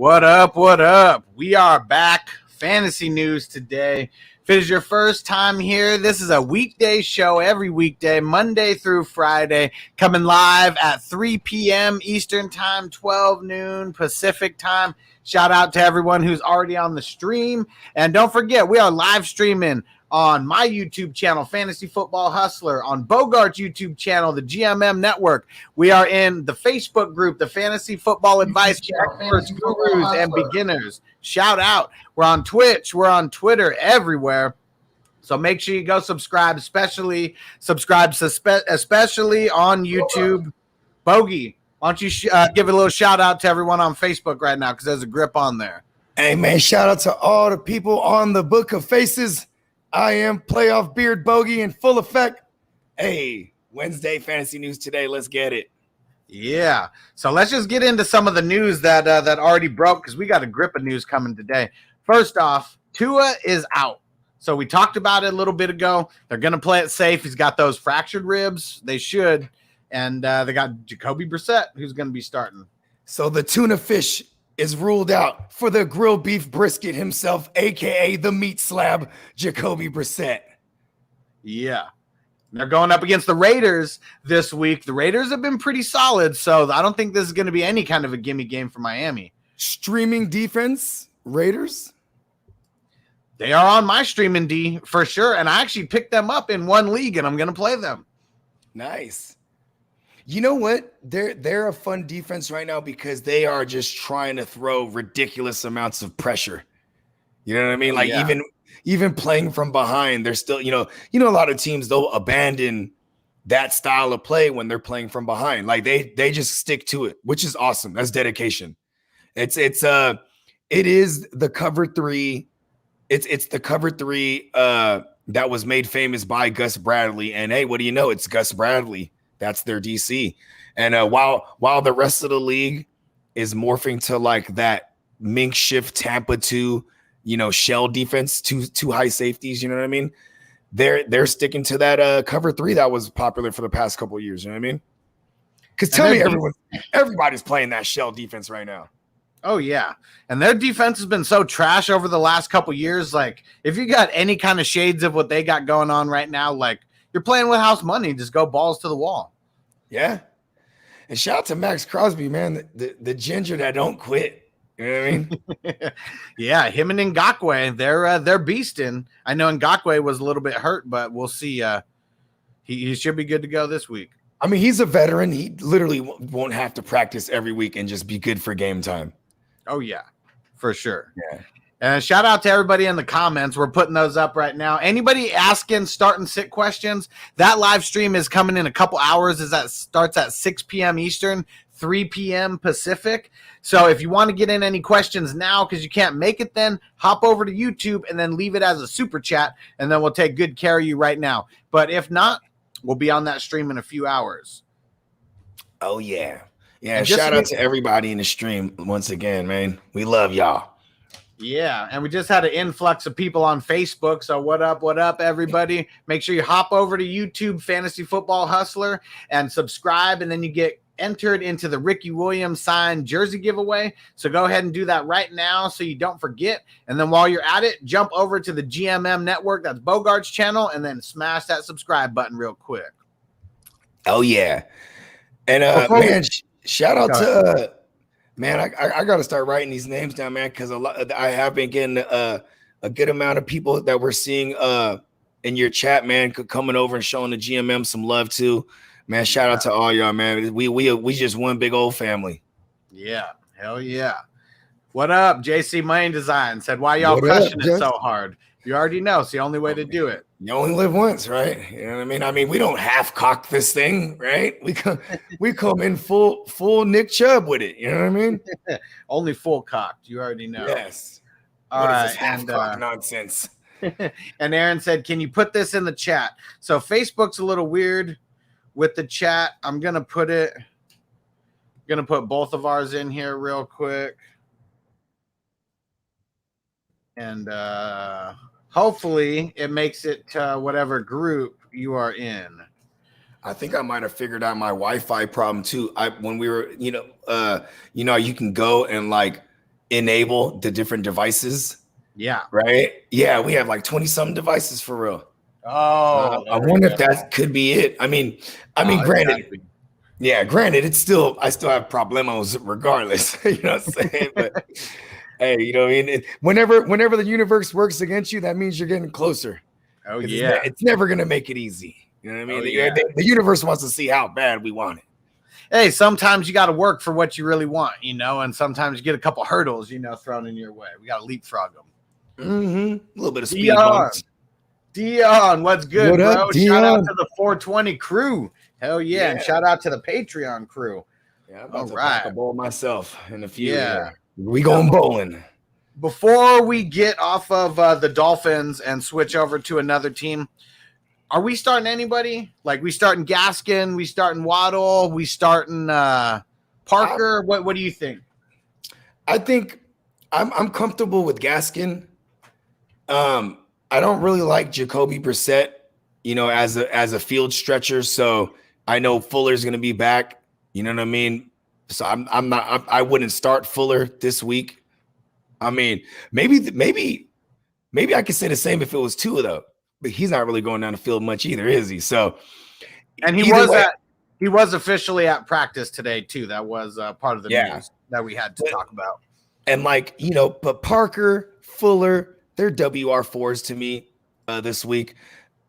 What up? What up? We are back. Fantasy news today. If it is your first time here, this is a weekday show every weekday, Monday through Friday, coming live at 3 p.m. Eastern Time, 12 noon Pacific Time. Shout out to everyone who's already on the stream. And don't forget, we are live streaming on my YouTube channel, Fantasy Football Hustler, on Bogard's YouTube channel, the GMM Network. We are in the Facebook group, the Fantasy Football Advice Experts, Gurus, and Beginners. Shout out. We're on Twitch. We're on Twitter, everywhere. So make sure you go subscribe, especially on YouTube. Bogey, why don't you give a little shout out to everyone on Facebook right now, because there's a grip on there. Hey, man, shout out to all the people on the Book of Faces. I am Playoff Beard Bogey in full effect. Hey, Wednesday fantasy news today. Let's get it. Yeah. So let's just get into some of the news that already broke, because we got a grip of news coming today. First off, Tua is out. So we talked about it a little bit ago. They're going to play it safe. He's got those fractured ribs. They should. And they got Jacoby Brissett, who's going to be starting. So the tuna fish is ruled out for the grilled beef brisket himself, a.k.a. the meat slab, Jacoby Brissett. Yeah. They're going up against the Raiders this week. The Raiders have been pretty solid, so I don't think this is going to be any kind of a gimme game for Miami. Streaming defense, Raiders? They are on my streaming D for sure, and I actually picked them up in one league, and I'm going to play them. Nice. You know what? They're a fun defense right now because they are just trying to throw ridiculous amounts of pressure. You know what I mean? Like even playing from behind, they're still, you know, a lot of teams, they'll abandon that style of play when they're playing from behind. Like they just stick to it, which is awesome. That's dedication. It is the cover three. It's the cover three that was made famous by Gus Bradley. And hey, what do you know? It's Gus Bradley. That's their DC. And while the rest of the league is morphing to like that makeshift Tampa 2, shell defense, two high safeties, you know what I mean? They're sticking to that cover 3 that was popular for the past couple of years, you know what I mean? Because tell me everybody's playing that shell defense right now. Oh, yeah. And their defense has been so trash over the last couple of years. Like, if you got any kind of shades of what they got going on right now, like, you're playing with house money. Just go balls to the wall. Yeah. And shout out to Max Crosby, man, the ginger that don't quit. You know what I mean? Yeah, him and Ngakoue, they're beasting. I know Ngakoue was a little bit hurt, but we'll see. He should be good to go this week. I mean, he's a veteran. He literally won't have to practice every week and just be good for game time. Oh, yeah, for sure. Yeah. And shout out to everybody in the comments. We're putting those up right now. Anybody asking start and sit questions, that live stream is coming in a couple hours. That starts at 6 p.m. Eastern, 3 p.m. Pacific. So if you want to get in any questions now because you can't make it then, hop over to YouTube and then leave it as a super chat, and then we'll take good care of you right now. But if not, we'll be on that stream in a few hours. Oh, yeah. Yeah, shout out to everybody in the stream once again, man. We love y'all. Yeah, and we just had an influx of people on Facebook. So what up, everybody? Make sure you hop over to YouTube, Fantasy Football Hustler, and subscribe, and then you get entered into the Ricky Williams signed jersey giveaway. So go ahead and do that right now so you don't forget. And then while you're at it, jump over to the GMM Network, that's Bogard's channel, and then smash that subscribe button real quick. Oh, yeah. And, man, shout out to man, I got to start writing these names down, man, because I have been getting a good amount of people that we're seeing in your chat, man, coming over and showing the GMM some love too. Man, shout out to all y'all, man. We just one big old family. Yeah, hell yeah. What up, JC Main Design said, why y'all crushing it so hard? You already know. It's the only way to do it. You only live once, right? You know what I mean? I mean, we don't half cock this thing, right? We come in full Nick Chubb with it. You know what I mean? Only full cocked. You already know. Yes. All right. This half cock nonsense? And Aaron said, can you put this in the chat? So Facebook's a little weird with the chat. I'm gonna put both of ours in here real quick. And hopefully it makes it to whatever group you are in. I think I might have figured out my Wi-Fi problem too. When we were, you can go and like enable the different devices. Yeah. Right. Yeah. We have like 20 some devices for real. Oh, I wonder if that could be it. I mean, granted, it's still, I still have problemos regardless. You know what I'm saying? But hey, you know what I mean? Whenever the universe works against you, that means you're getting closer. Oh, yeah. It's never going to make it easy. You know what I mean? The universe wants to see how bad we want it. Hey, sometimes you got to work for what you really want, and sometimes you get a couple hurdles, thrown in your way. We got to leapfrog them. A little bit of speed bumps. Dion, what's good, what bro? Up, shout out to the 420 crew. Hell yeah. And shout out to the Patreon crew. Yeah, I'm about to pack a bowl myself in a few. Yeah. We going bowling. Before we get off of the Dolphins and switch over to another team, are we starting anybody? Like, we starting Gaskin, we starting Waddle, we starting Parker? What do you think? I think I'm comfortable with Gaskin. I don't really like Jacoby Brissett, as a field stretcher. So I know Fuller's going to be back. You know what I mean? So I wouldn't start Fuller this week. I mean, maybe I could say the same if it was Tua though, but he's not really going down the field much either, is he? So, and he was officially at practice today too. That was part of the news that we had to talk about. And but Parker, Fuller, they're WR4s to me this week.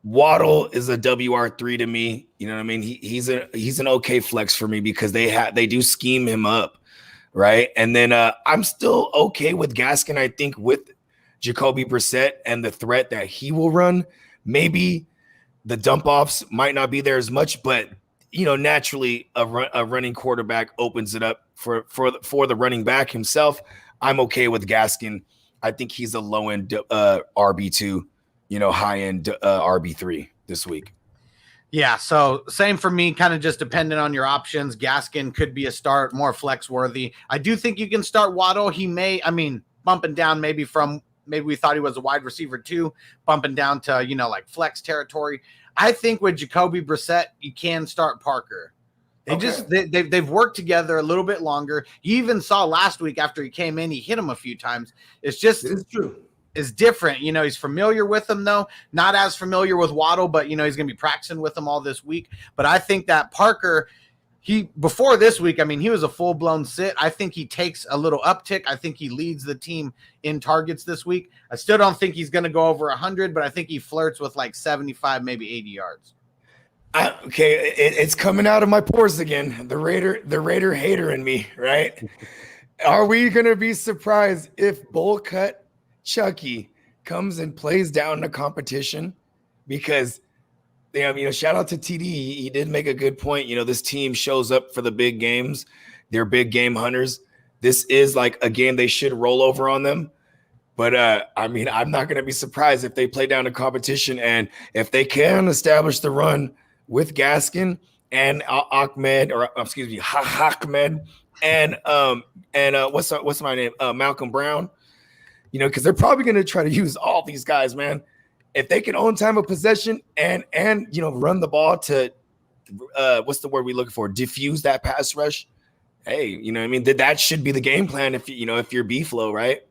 Waddle is a WR3 to me. You know what I mean? He's an okay flex for me because they do scheme him up, right? And then I'm still okay with Gaskin. I think with Jacoby Brissett and the threat that he will run, maybe the dump offs might not be there as much, but naturally a running quarterback opens it up for the running back himself. I'm okay with Gaskin. I think he's a low end RB2, high end RB3 this week. Yeah, so same for me, kind of just dependent on your options. Gaskin could be a start, more flex worthy. I do think you can start Waddle. He may, bumping down maybe we thought he was a wide receiver too, bumping down to, like flex territory. I think with Jacoby Brissett, you can start Parker. They've worked together a little bit longer. You even saw last week after he came in, he hit him a few times. It's true. It's different. He's familiar with him though. Not as familiar with Waddle, but he's going to be practicing with him all this week. But I think that Parker, before this week, he was a full-blown sit. I think he takes a little uptick. I think he leads the team in targets this week. I still don't think he's going to go over 100, but I think he flirts with like 75, maybe 80 yards. It's coming out of my pores again. The Raider hater in me, right? Are we gonna be surprised if Bowl Cut Chucky comes and plays down the competition? Because shout out to TD. He did make a good point. This team shows up for the big games. They're big game hunters. This is like a game they should roll over on them. But I'm not gonna be surprised if they play down the competition, and if they can establish the run with Gaskin and Ahmed, and what's my name? Malcolm Brown. Because they're probably going to try to use all these guys, man. If they can own time of possession and run the ball to what's the word we're looking for? Diffuse that pass rush. Hey, that should be the game plan if you're B-Flow, right?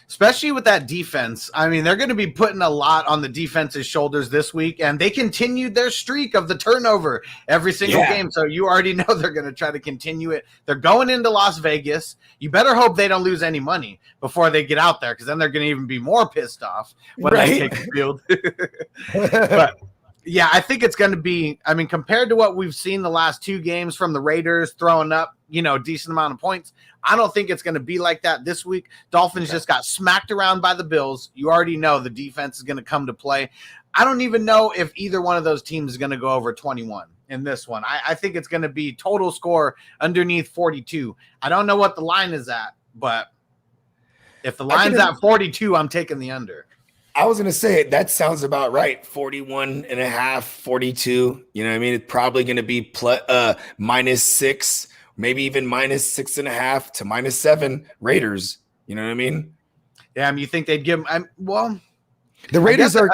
Especially with that defense. They're going to be putting a lot on the defense's shoulders this week, and they continued their streak of the turnover every single game. So you already know they're going to try to continue it. They're going into Las Vegas. You better hope they don't lose any money before they get out there, because then they're going to even be more pissed off when they take the field. But yeah, I think it's going to be, compared to what we've seen the last two games from the Raiders throwing up, decent amount of points, I don't think it's going to be like that this week. Dolphins just got smacked around by the Bills. You already know the defense is going to come to play. I don't even know if either one of those teams is going to go over 21 in this one. I think it's going to be total score underneath 42. I don't know what the line is at, but if the line's at 42, I'm taking the under. I was going to say that sounds about right. 41 and a half, 42. It's probably going to be -6, maybe even -6.5 to -7 Raiders. You know what I mean? Yeah, you think they'd give them? The Raiders are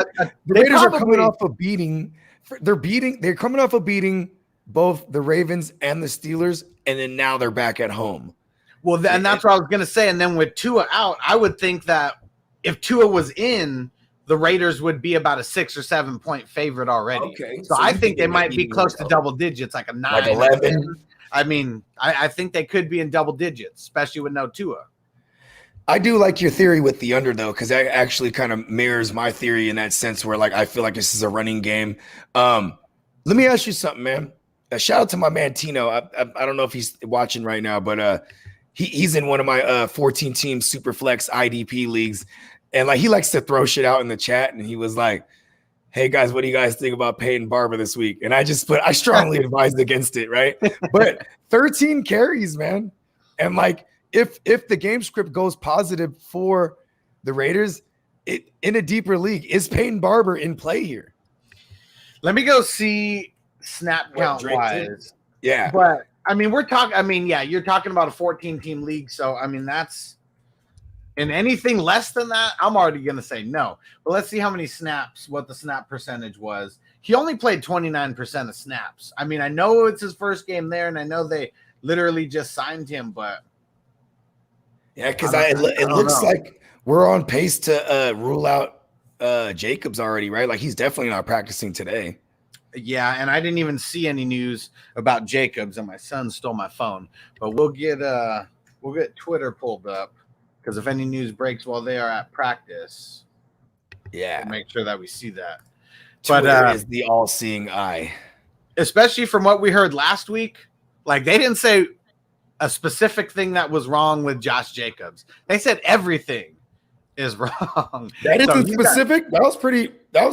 coming off a beating. They're coming off a beating both the Ravens and the Steelers, and then now they're back at home. Well, and that's what I was going to say. And then with Tua out, I would think that if Tua was in, the Raiders would be about a 6 or 7 point favorite already. Okay. So I think they might be close to double digits, like a 9. Like 11. I mean, I think they could be in double digits, especially with no Tua. I do like your theory with the under, though, because that actually kind of mirrors my theory in that sense where, like, I feel like this is a running game. Let me ask you something, man. Shout out to my man Tino. I don't know if he's watching right now, but he's in one of my 14-team Superflex IDP leagues. And, like, he likes to throw shit out in the chat. And he was like, hey, guys, what do you guys think about Peyton Barber this week? And I strongly advised against it, right? But 13 carries, man. And, like, if the game script goes positive for the Raiders, in a deeper league, is Peyton Barber in play here? Let me go see snap count wise. Yeah. But, I mean, you're talking about a 14-team league. So, I mean, that's – and anything less than that, I'm already going to say no. But let's see how many snaps, what the snap percentage was. He only played 29% of snaps. I mean, I know it's his first game there, and I know they literally just signed him, but yeah, because it looks like we're on pace to rule out Jacobs already, right? Like he's definitely not practicing today. Yeah, and I didn't even see any news about Jacobs, and my son stole my phone. But we'll get Twitter pulled up. Because if any news breaks while they are at practice, we'll make sure that we see that. Twitter is the all-seeing eye. Especially from what we heard last week, like they didn't say a specific thing that was wrong with Josh Jacobs. They said everything is wrong. That isn't specific. That was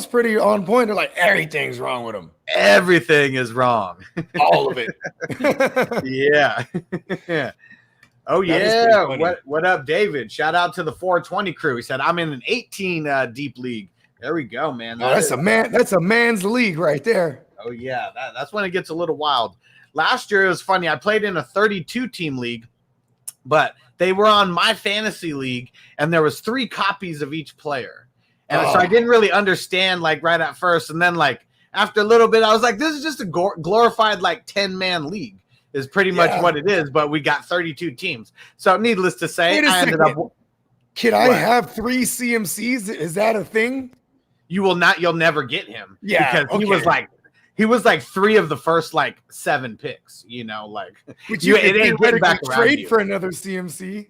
pretty on point. They're like, everything's wrong with him. Everything is wrong. All of it. Yeah. Oh, yeah. What up, David? Shout out to the 420 crew. He said, I'm in an 18 deep league. There we go, man. That's a man's league right there. Oh, yeah. That's when it gets a little wild. Last year, it was funny. I played in a 32-team league, but they were on my fantasy league, and there was 3 copies of each player. And so I didn't really understand, like, right at first. And then, like, after a little bit, I was like, this is just a glorified, like, 10-man league. Is pretty much what it is, but we got 32 teams. So needless to say, I ended up. Can I have 3 CMCs? Is that a thing? You'll never get him. Yeah, because he was like 3 of the first like 7 picks. You know, like it ain't getting back trade for another CMC.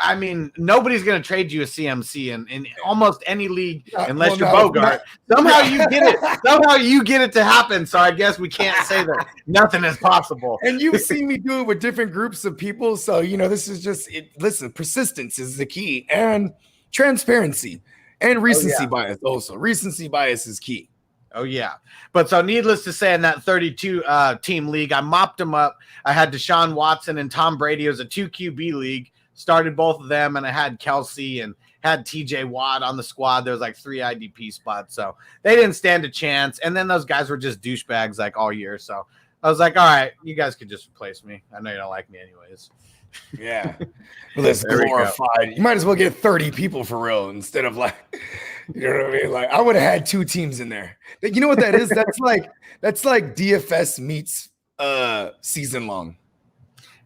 I mean, nobody's going to trade you a CMC in almost any league unless you're Bogard. Somehow you get it. Somehow you get it to happen. So I guess we can't say that nothing is possible. And you've seen me do it with different groups of people. So, this is just it. Listen, persistence is the key, and transparency and recency bias also. Recency bias is key. Oh, yeah. But so needless to say, in that 32 team league, I mopped them up. I had Deshaun Watson and Tom Brady. It was a 2 QB league. Started both of them, and I had Kelsey and had TJ Watt on the squad. There was like 3 IDP spots, so they didn't stand a chance. And then those guys were just douchebags like all year. So I was like, all right, you guys could just replace me. I know you don't like me anyways. Yeah. Well, that's glorified. You might as well get 30 people for real instead of like, you know what I mean? Like I would have had 2 teams in there. You know what that is? That's like DFS meets season long.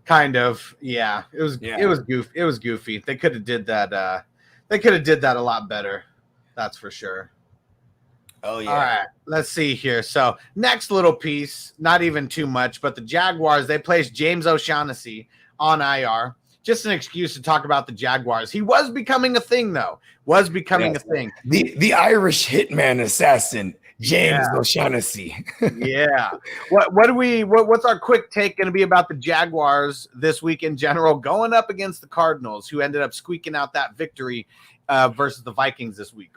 Kind of, yeah. It was goofy. It was goofy. They could have did that. They could have did that a lot better. That's for sure. Oh yeah. All right. Let's see here. So next little piece, not even too much, but the Jaguars, they placed James O'Shaughnessy on IR. Just an excuse to talk about the Jaguars. He was becoming a thing, though. A thing. The Irish hitman assassin. James O'Shaughnessy. Yeah. What's our quick take going to be about the Jaguars this week in general, going up against the Cardinals, who ended up squeaking out that victory versus the Vikings this week?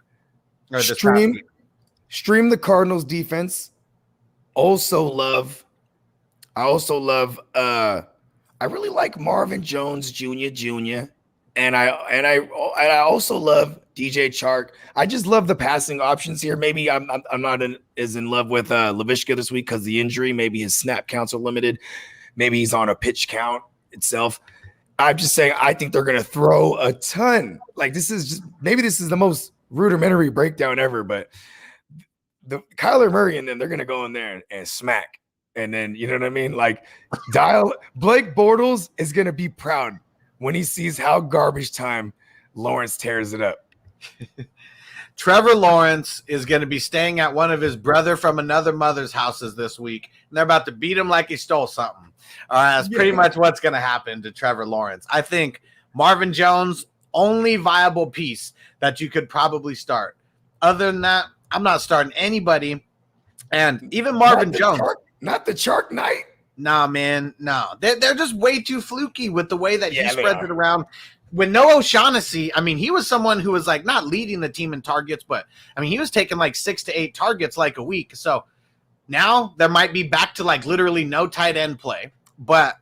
Stream the Cardinals defense. I really like Marvin Jones Jr. And I also love DJ Chark. I just love the passing options here. Maybe I'm not as in love with Laviska this week because the injury. Maybe his snap counts are limited. Maybe he's on a pitch count itself. I'm just saying I think they're going to throw a ton. Like this is the most rudimentary breakdown ever, but the Kyler Murray and them, they're going to go in there and smack. And then, you know what I mean? Like, Blake Bortles is going to be proud when he sees how garbage time Lawrence tears it up. Trevor Lawrence is going to be staying at one of his brother from another mother's houses this week, and they're about to beat him like he stole something. That's pretty much what's going to happen to Trevor Lawrence. I think Marvin Jones, only viable piece that you could probably start. Other than that, I'm not starting anybody. And even Marvin Jones. Not the Chark Knight. Nah, man, no. They're just way too fluky with the way that he spreads it around. When Noah O'Shaughnessy, I mean, he was someone who was like not leading the team in targets, but I mean, he was taking like 6 to 8 targets like a week. So now there might be back to like literally no tight end play. But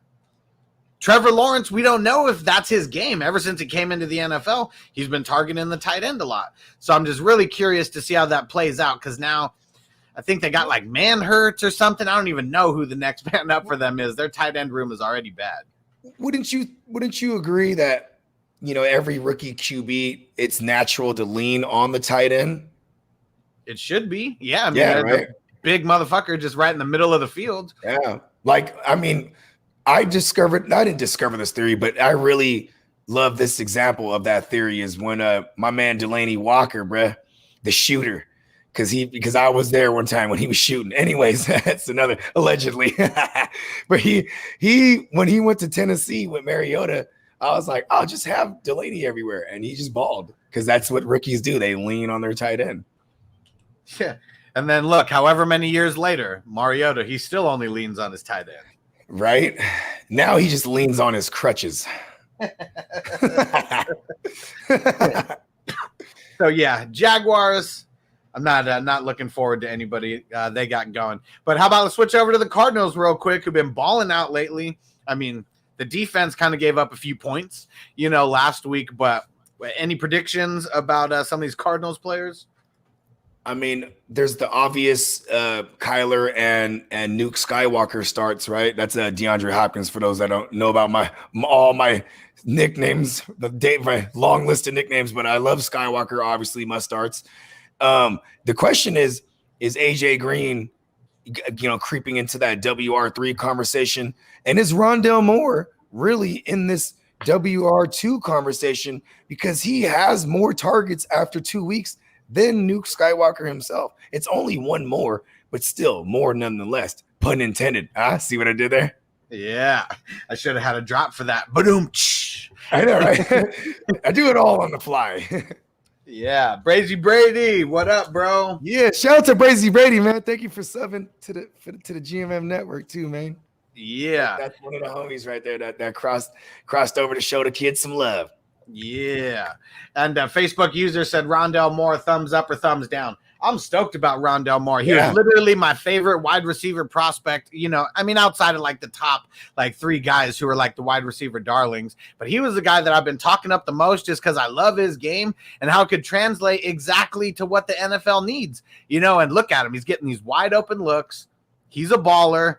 Trevor Lawrence, we don't know if that's his game. Ever since he came into the NFL, he's been targeting the tight end a lot. So I'm just really curious to see how that plays out, because now I think they got like Manhurts or something. I don't even know who the next man up for them is. Their tight end room is already bad. Wouldn't you agree that, you know, every rookie QB, it's natural to lean on the tight end? It should be. Yeah. I mean, right. Big motherfucker just right in the middle of the field. Yeah. Like, I mean, I didn't discover this theory, but I really love this example of that theory is when my man Delaney Walker, bruh, the shooter, because I was there one time when he was shooting. Anyways, that's another allegedly. But he when he went to Tennessee with Mariota, I was like, I'll just have Delaney everywhere, and he just balled, because that's what rookies do. They lean on their tight end. Yeah, and then look, however many years later, Mariota, he still only leans on his tight end. Right now, he just leans on his crutches. So yeah, Jaguars. I'm not looking forward to anybody they got going. But how about let's switch over to the Cardinals real quick, who've been balling out lately. I mean, the defense kind of gave up a few points, last week. But any predictions about some of these Cardinals players? I mean, there's the obvious Kyler and Nuke Skywalker starts, right? That's DeAndre Hopkins, for those that don't know about all my nicknames, my long list of nicknames, but I love Skywalker, obviously, my starts. The question is AJ Green, creeping into that WR3 conversation? And is Rondale Moore really in this WR2 conversation, because he has more targets after 2 weeks than Nuke Skywalker himself? It's only one more, but still more nonetheless. Pun intended. See what I did there? Yeah, I should have had a drop for that. Boom. I know, right? I do it all on the fly. Yeah, Brazy Brady, what up, bro? Yeah, shout out to Brazy Brady, man. Thank you for subbing to the GMM network too, man. Yeah, that's one of the homies right there that crossed over to show the kids some love. Yeah, and Facebook user said Rondale Moore, thumbs up or thumbs down. I'm stoked about Rondale Moore. He was literally my favorite wide receiver prospect. Outside of like the top like 3 guys who are like the wide receiver darlings, but he was the guy that I've been talking up the most, just because I love his game and how it could translate exactly to what the NFL needs. And look at him; he's getting these wide open looks. He's a baller.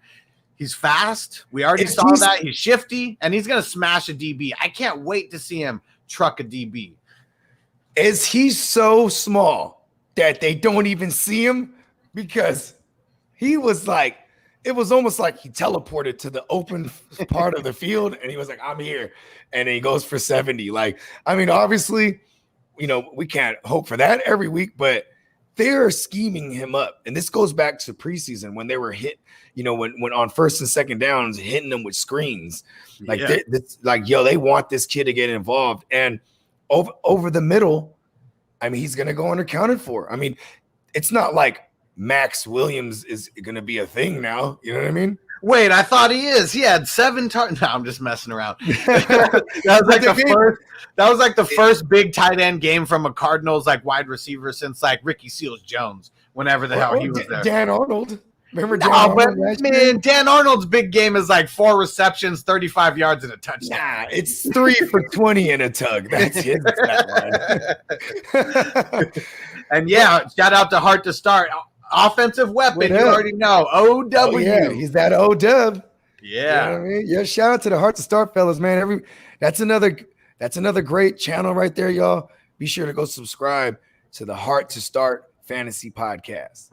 He's fast. We already saw that. He's shifty, and he's gonna smash a DB. I can't wait to see him truck a DB. Is he so small that they don't even see him? Because he was like, it was almost like he teleported to the open part of the field, and he was like, I'm here. And then he goes for 70. Like, I mean, obviously, we can't hope for that every week, but they're scheming him up. And this goes back to preseason when they were hit, when on first and second downs, hitting them with screens. Like, they want this kid to get involved. And over the middle, I mean, he's going to go unaccounted for. I mean, it's not like Max Williams is going to be a thing now. You know what I mean? Wait, I thought he is. He had 7 targets. No, I'm just messing around. that was like the first big tight end game from a Cardinals like wide receiver since like Ricky Seals-Jones, whenever the hell he was there. Dan Arnold. Remember Dan Arnold? Dan Arnold's big game is like 4 receptions, 35 yards, and a touchdown. Nah, it's 3 for 20 and a tug. That's his stat line. And yeah, shout out to Hart to start. Offensive weapon, you already know. OW. Oh, yeah, he's that O-dub. Yeah. You know what I mean? Yeah, shout out to the Hart to Start fellas, man. That's another great channel right there, y'all. Be sure to go subscribe to the Hart to Start Fantasy Podcast.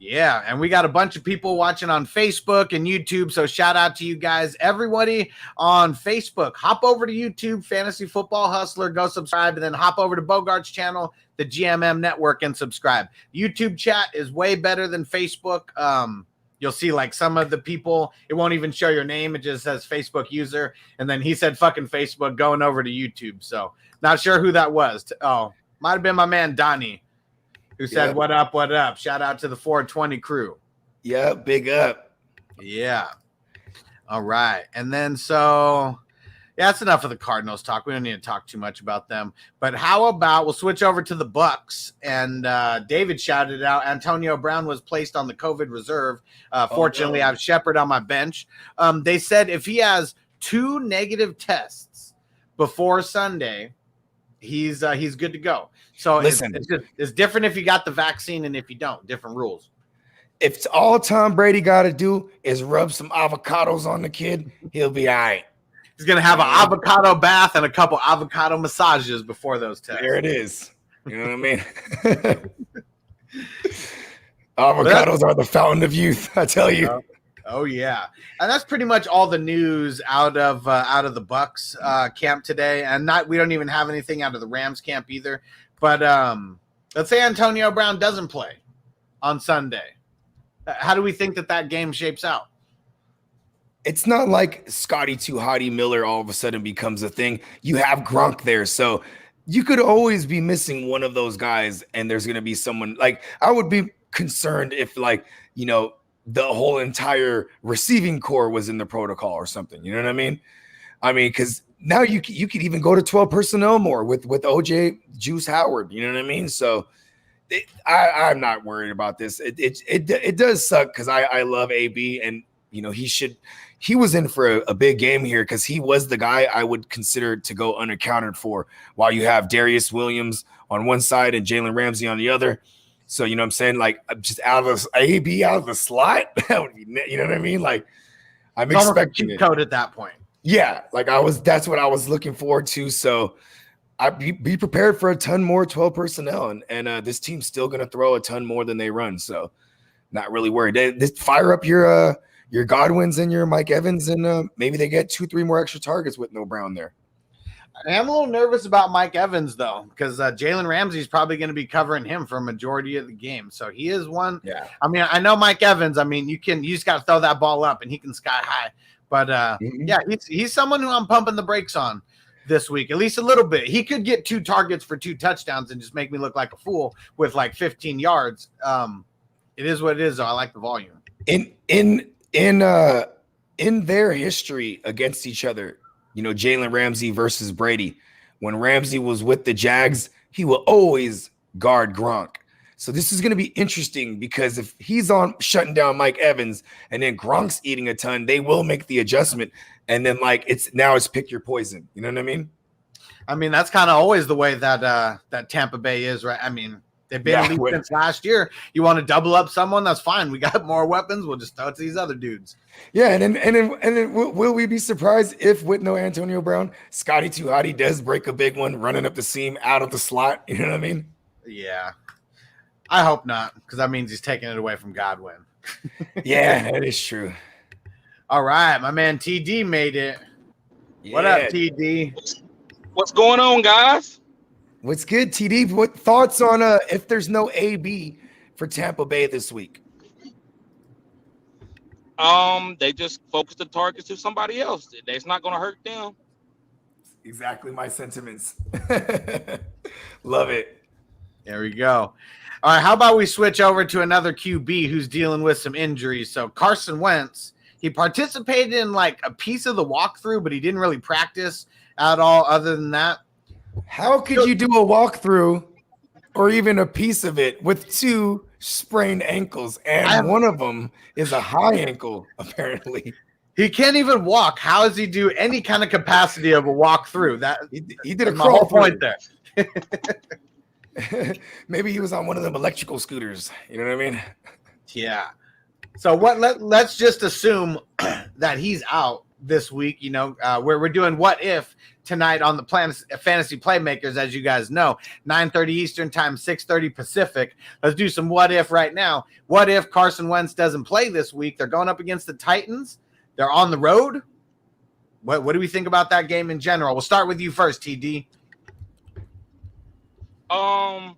Yeah, and we got a bunch of people watching on Facebook and YouTube, so shout out to you guys. Everybody on Facebook, hop over to YouTube, Fantasy Football Hustler, go subscribe, and then hop over to Bogard's channel, the GMM Network, and subscribe. YouTube chat is way better than Facebook. You'll see like some of the people, it won't even show your name. It just says Facebook user. And then he said fucking Facebook going over to YouTube. So not sure who that was. Oh, might have been my man Donnie, who said, what up, what up? Shout out to the 420 crew. Yeah, big up. Yeah. All right. And then so, yeah, that's enough of the Cardinals talk. We don't need to talk too much about them. But how about we'll switch over to the Bucks. And David shouted out, Antonio Brown was placed on the COVID reserve. Fortunately, I have Shepard on my bench. They said if he has 2 negative tests before Sunday, he's good to go. So listen, it's different if you got the vaccine and if you don't. Different rules. If all Tom Brady got to do is rub some avocados on the kid, he'll be all right. He's going to have an avocado bath and a couple avocado massages before those tests. There it is. You know what I mean? Avocados are the fountain of youth, I tell you. Oh yeah, and that's pretty much all the news out of the Bucks camp today, and we don't even have anything out of the Rams camp either. But let's say Antonio Brown doesn't play on Sunday. How do we think that game shapes out? It's not like Scotty Too Hottie Miller all of a sudden becomes a thing. You have Gronk there, so you could always be missing one of those guys, and there's going to be someone like I would be concerned if the whole entire receiving core was in the protocol or something. You know what I mean? Because now you could even go to 12 personnel more with OJ Juice Howard. You know what I mean? So I'm not worried about this. It does suck because I love AB, and he was in for a big game here because he was the guy I would consider to go unaccounted for while you have Darius Williams on one side and Jalen Ramsey on the other. So, you know what I'm saying? Like, just out of AB out of the slot, you know what I mean? Like, I'm expecting cheat code at that point. Yeah, that's what I was looking forward to. So, be prepared for a ton more 12 personnel, and this team's still going to throw a ton more than they run. So, not really worried. They fire up your Godwins and your Mike Evans, and maybe they get 2-3 more extra targets with no Brown there. I am a little nervous about Mike Evans, though, because Jalen Ramsey is probably going to be covering him for a majority of the game. So he is one. Yeah. I mean, I know Mike Evans. I mean, you just got to throw that ball up and he can sky high. But yeah, he's someone who I'm pumping the brakes on this week, at least a little bit. He could get 2 targets for 2 touchdowns and just make me look like a fool with like 15 yards. It is what it is, though. I like the volume. In their history against each other, Jalen Ramsey versus Brady, when Ramsey was with the Jags, he will always guard Gronk. So this is going to be interesting because if he's on shutting down Mike Evans and then Gronk's eating a ton, they will make the adjustment. And then it's pick your poison. You know what I mean? I mean, that's kind of always the way that Tampa Bay is, right? I mean, they've been elite since last year. You want to double up someone? That's fine. We got more weapons. We'll just throw it to these other dudes. Yeah, and then will we be surprised if with no Antonio Brown, Scotty Too Hottie does break a big one, running up the seam out of the slot? You know what I mean? Yeah, I hope not, because that means he's taking it away from Godwin. Yeah, that is true. All right, my man TD made it. Yeah. What up, TD? What's going on, guys? What's good, TD? What thoughts on if there's no AB for Tampa Bay this week? They just focus the targets to somebody else. It's not going to hurt them. Exactly my sentiments. Love it. There we go. All right, how about we switch over to another QB who's dealing with some injuries? So Carson Wentz, he participated in like a piece of the walkthrough, but he didn't really practice at all other than that. How could you do a walkthrough or even a piece of it with 2 sprained ankles, and one of them is a high ankle, apparently? He can't even walk. How does he do any kind of capacity of a walkthrough? That he did a my whole point there. Maybe he was on one of them electrical scooters. You know what I mean? Yeah. So let's just assume that he's out this week. We're doing what if tonight on the Fantasy Playmakers, as you guys know, 9:30 Eastern time, 6:30 Pacific. Let's do some what if right now. What if Carson Wentz doesn't play this week? They're going up against the Titans. They're on the road. What do we think about that game in general? We'll start with you first, TD. I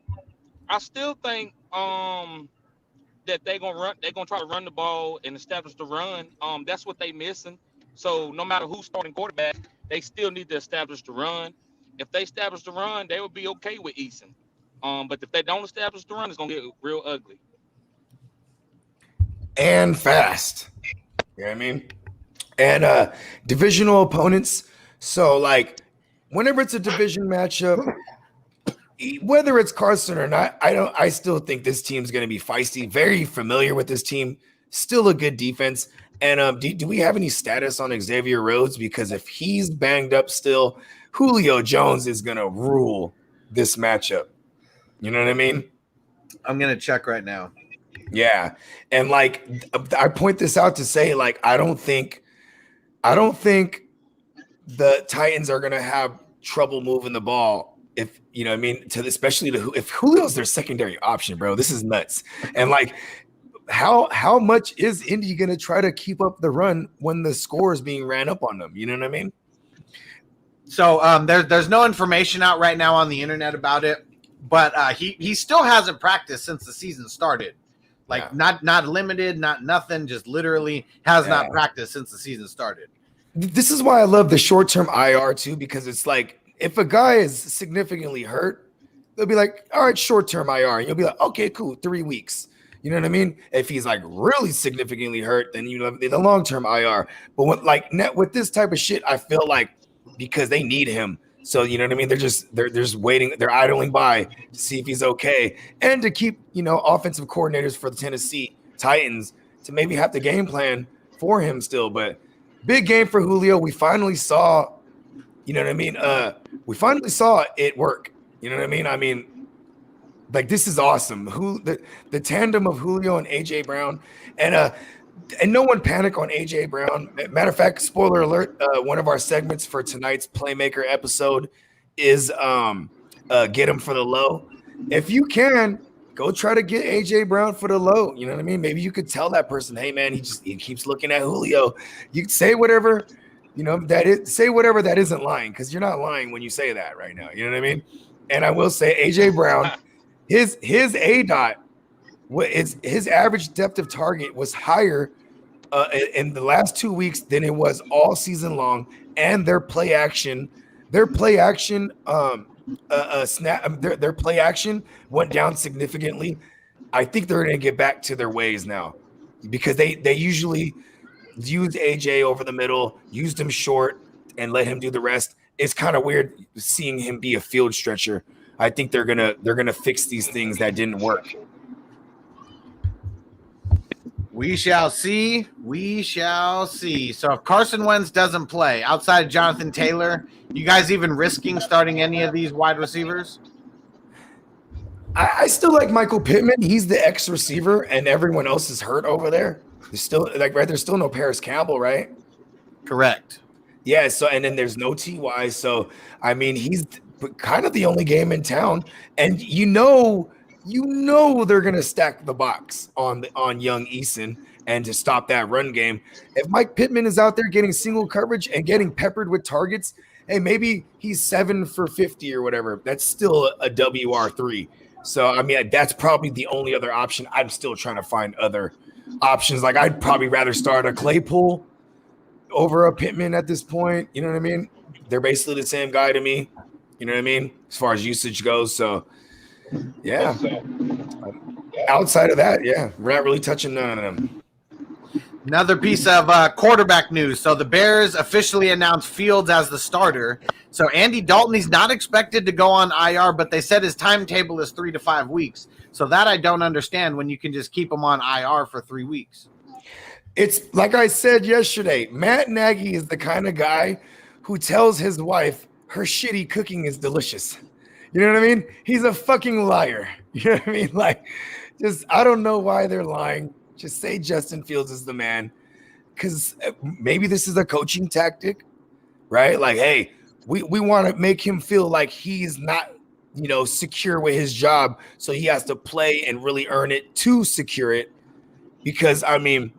still think that they're gonna try to run the ball and establish the run. That's what they missing. So no matter who's starting quarterback, they still need to establish the run. If they establish the run, they would be okay with Eason. But if they don't establish the run, it's gonna get real ugly. And fast. You know what I mean? And divisional opponents. So like whenever it's a division matchup, whether it's Carson or not, I still think this team's going to be feisty. Very familiar with this team. Still a good defense. And do we have any status on Xavier Rhodes? Because if he's banged up still, Julio Jones is going to rule this matchup. You know what I mean? I'm going to check right now. Yeah. And like I point this out to say, like, I don't think the Titans are going to have trouble moving the ball. If you know what I mean, especially if Julio's their secondary option, bro, this is nuts. And like, how much is Indy gonna try to keep up the run when the score is being ran up on them? You know what I mean? So there's no information out right now on the internet about it, but he still hasn't practiced since the season started. Like not limited, not nothing, just literally has not practiced since the season started. This is why I love the short-term IR too, because it's like, if a guy is significantly hurt, they'll be like, all right, short-term IR. And you'll be like, okay, cool, 3 weeks. You know what I mean? If he's like really significantly hurt, then you know the long-term IR. But with this type of shit, I feel like because they need him. So you know what I mean? They're just waiting, they're idling by to see if he's okay. And to keep, offensive coordinators for the Tennessee Titans to maybe have the game plan for him still. But big game for Julio. We finally saw. You know what I mean? We finally saw it work. You know what I mean? I mean, like, this is awesome. The tandem of Julio and AJ Brown, and no one panic on AJ Brown. Matter of fact, spoiler alert: one of our segments for tonight's Playmaker episode is get him for the low. If you can, go try to get AJ Brown for the low. You know what I mean? Maybe you could tell that person, hey man, he keeps looking at Julio. You can say whatever. Say whatever that isn't lying, because you're not lying when you say that right now. You know what I mean? And I will say AJ Brown, his ADOT, his average depth of target was higher in the last 2 weeks than it was all season long. And their play action went down significantly. I think they're going to get back to their ways now, because they usually used AJ over the middle, used him short, and let him do the rest. It's kind of weird seeing him be a field stretcher. I think they're gonna fix these things that didn't work. We shall see. We shall see. So if Carson Wentz doesn't play, outside of Jonathan Taylor, you guys even risking starting any of these wide receivers? I still like Michael Pittman. He's the X receiver, and everyone else is hurt over there. There's still there's still no Paris Campbell, right? Correct. Yeah. So and then there's no TY. So I mean, he's kind of the only game in town, and you know they're gonna stack the box on young Eason and to stop that run game. If Mike Pittman is out there getting single coverage and getting peppered with targets, hey, maybe he's 7 for 50 or whatever. That's still a WR3. So I mean, that's probably the only other option. I'm still trying to find other options. Like, I'd probably rather start a Claypool over a Pittman at this point. You know what I mean? They're basically the same guy to me. You know what I mean? As far as usage goes. So yeah. Outside of that, yeah, we're not really touching none of them. Another piece of quarterback news. So the Bears officially announced Fields as the starter. So Andy Dalton, he's not expected to go on IR, but they said his timetable is 3 to 5 weeks. So that I don't understand when you can just keep him on IR for 3 weeks. It's like I said yesterday, Matt Nagy is the kind of guy who tells his wife her shitty cooking is delicious. You know what I mean? He's a fucking liar. You know what I mean? Like, just, I don't know why they're lying. Just say Justin Fields is the man, because maybe this is a coaching tactic, right? Like, hey, We want to make him feel like he's not, secure with his job. So he has to play and really earn it to secure it. Because, I mean,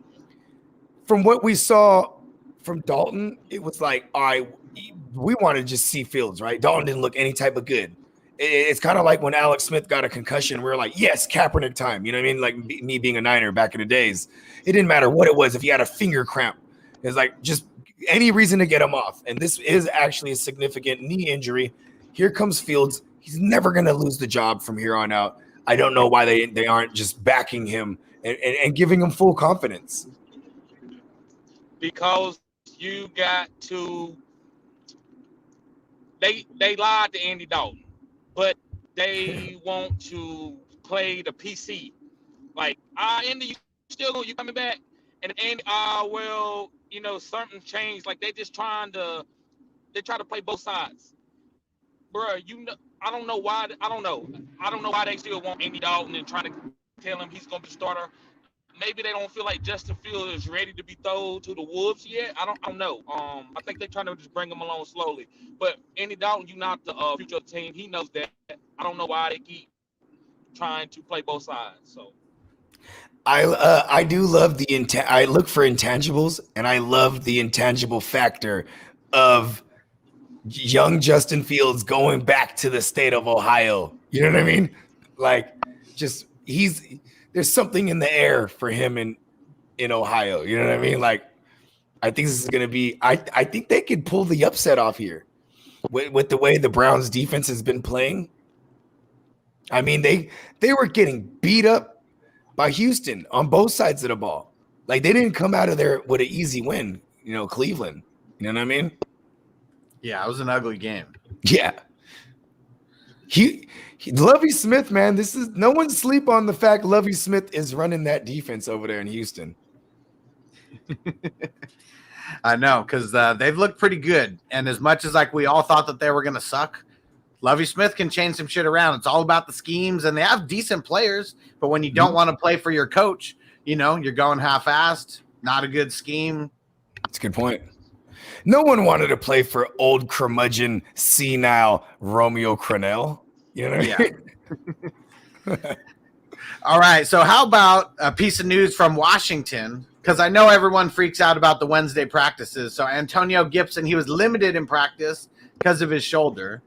from what we saw from Dalton, it was like, all right, we want to just see Fields, right? Dalton didn't look any type of good. It's kind of like when Alex Smith got a concussion. We were like, yes, Kaepernick time. You know what I mean? Like me being a Niner back in the days. It didn't matter what it was. If he had a finger cramp, it's like just any reason to get him off. And this is actually a significant knee injury. Here comes Fields. He's never going to lose the job from here on out. I don't know why they aren't just backing him and giving him full confidence. Because you got to they lied to Andy Dalton, but they want to play the PC. Like, Andy, you coming back? And Andy, well, something changed. Like, they try to play both sides. Bruh, I don't know why. I don't know why they still want Andy Dalton and trying to tell him he's gonna be the starter. Maybe they don't feel like Justin Fields is ready to be thrown to the wolves yet. I don't know. I think they're trying to just bring him along slowly. But Andy Dalton, you're not the future of the team. He knows that. I don't know why they keep trying to play both sides. So I do love I look for intangibles, and I love the intangible factor of young Justin Fields going back to the state of Ohio. You know what I mean? Like, just there's something in the air for him in Ohio. You know what I mean? Like, I think this is going to be. I think they could pull the upset off here with the way the Browns defense has been playing. I mean, they were getting beat up by Houston on both sides of the ball. Like, they didn't come out of there with an easy win. Cleveland. You know what I mean? Yeah, it was an ugly game. Yeah. Levy Smith, man, no one sleep on the fact Levy Smith is running that defense over there in Houston. I know, because they've looked pretty good. And as much as we all thought that they were going to suck, Levy Smith can change some shit around. It's all about the schemes, and they have decent players. But when you don't want to play for your coach, you're going half-assed, not a good scheme. That's a good point. No one wanted to play for old curmudgeon, senile Romeo Crennel. You know what I mean? All right. So how about a piece of news from Washington? Because I know everyone freaks out about the Wednesday practices. So Antonio Gibson, he was limited in practice because of his shoulder.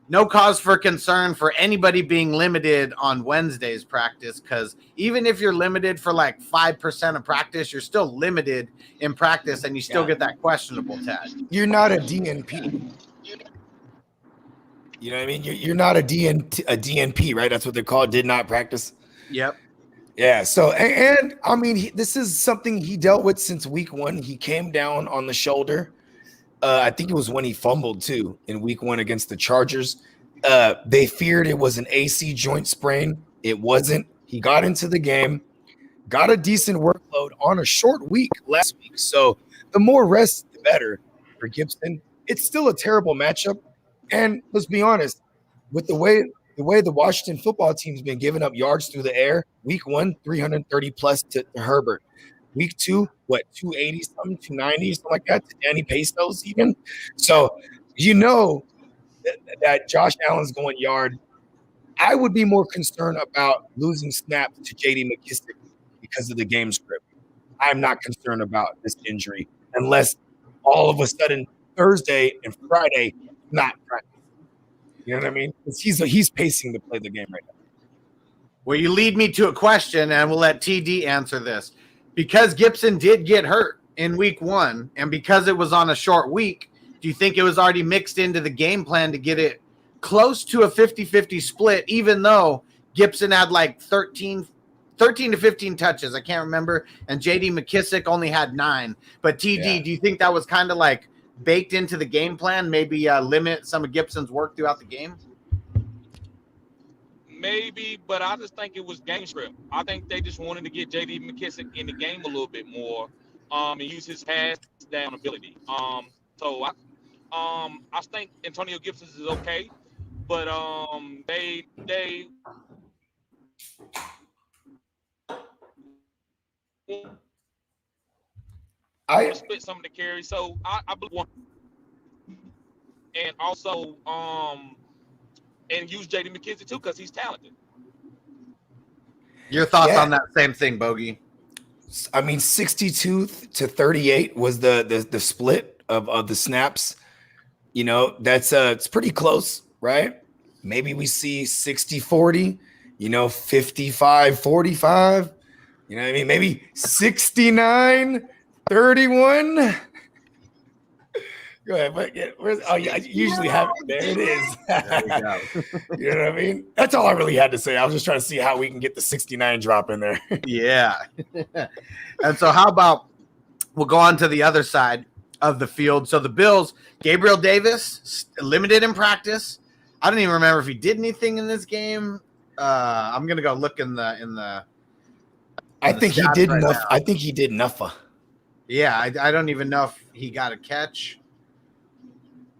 No cause for concern for anybody being limited on Wednesday's practice, because even if you're limited for 5% of practice, you're still limited in practice, and you still get that questionable tag. You're not a DNP. You know what I mean? You're not a DNP, right? That's what they're called. Did not practice. Yep. Yeah. So, and I mean, this is something he dealt with since week 1. He came down on the shoulder. I think it was when he fumbled too in week 1 against the Chargers. They feared it was an AC joint sprain. It wasn't. He got into the game, got a decent workload on a short week last week. So the more rest, the better for Gibson. It's still a terrible matchup. And let's be honest, with the way the Washington football team's been giving up yards through the air, week 1, 330 plus to Herbert. Week 2, 280 something, 290, something like that, to Danny Pastos even. So that Josh Allen's going yard. I would be more concerned about losing snaps to J.D. McKissic because of the game script. I'm not concerned about this injury unless all of a sudden Thursday and Friday not practice. You know what I mean? Because he's pacing to play the game right now. Well, you lead me to a question, and we'll let TD answer this. Because Gibson did get hurt in week 1, and because it was on a short week, do you think it was already mixed into the game plan to get it close to a 50-50 split, even though Gibson had 13 to 15 touches? I can't remember. And J.D. McKissic only had 9. But TD, do you think that was kind of baked into the game plan, maybe limit some of Gibson's work throughout the game? Maybe, but I just think it was game script. I think they just wanted to get J.D. McKissic in the game a little bit more, and use his pass down ability. So I think Antonio Gibson is okay, but they split some of the carries. So I believe one. and also and use J.D. McKenzie too because he's talented. Your thoughts on that same thing, Bogey? I mean, 62 to 38 was the split of the snaps. You know, that's it's pretty close, right? Maybe we see 60-40, 55-45. You know what I mean? Maybe 69-31. Go ahead, but I usually have it. There it is. There we go. You know what I mean? That's all I really had to say. I was just trying to see how we can get the 69 drop in there. Yeah. And so how about we'll go on to the other side of the field. So the Bills, Gabriel Davis, limited in practice. I don't even remember if he did anything in this game. I'm gonna go look in the I think he did enough. I think he did enough. Yeah, I don't even know if he got a catch.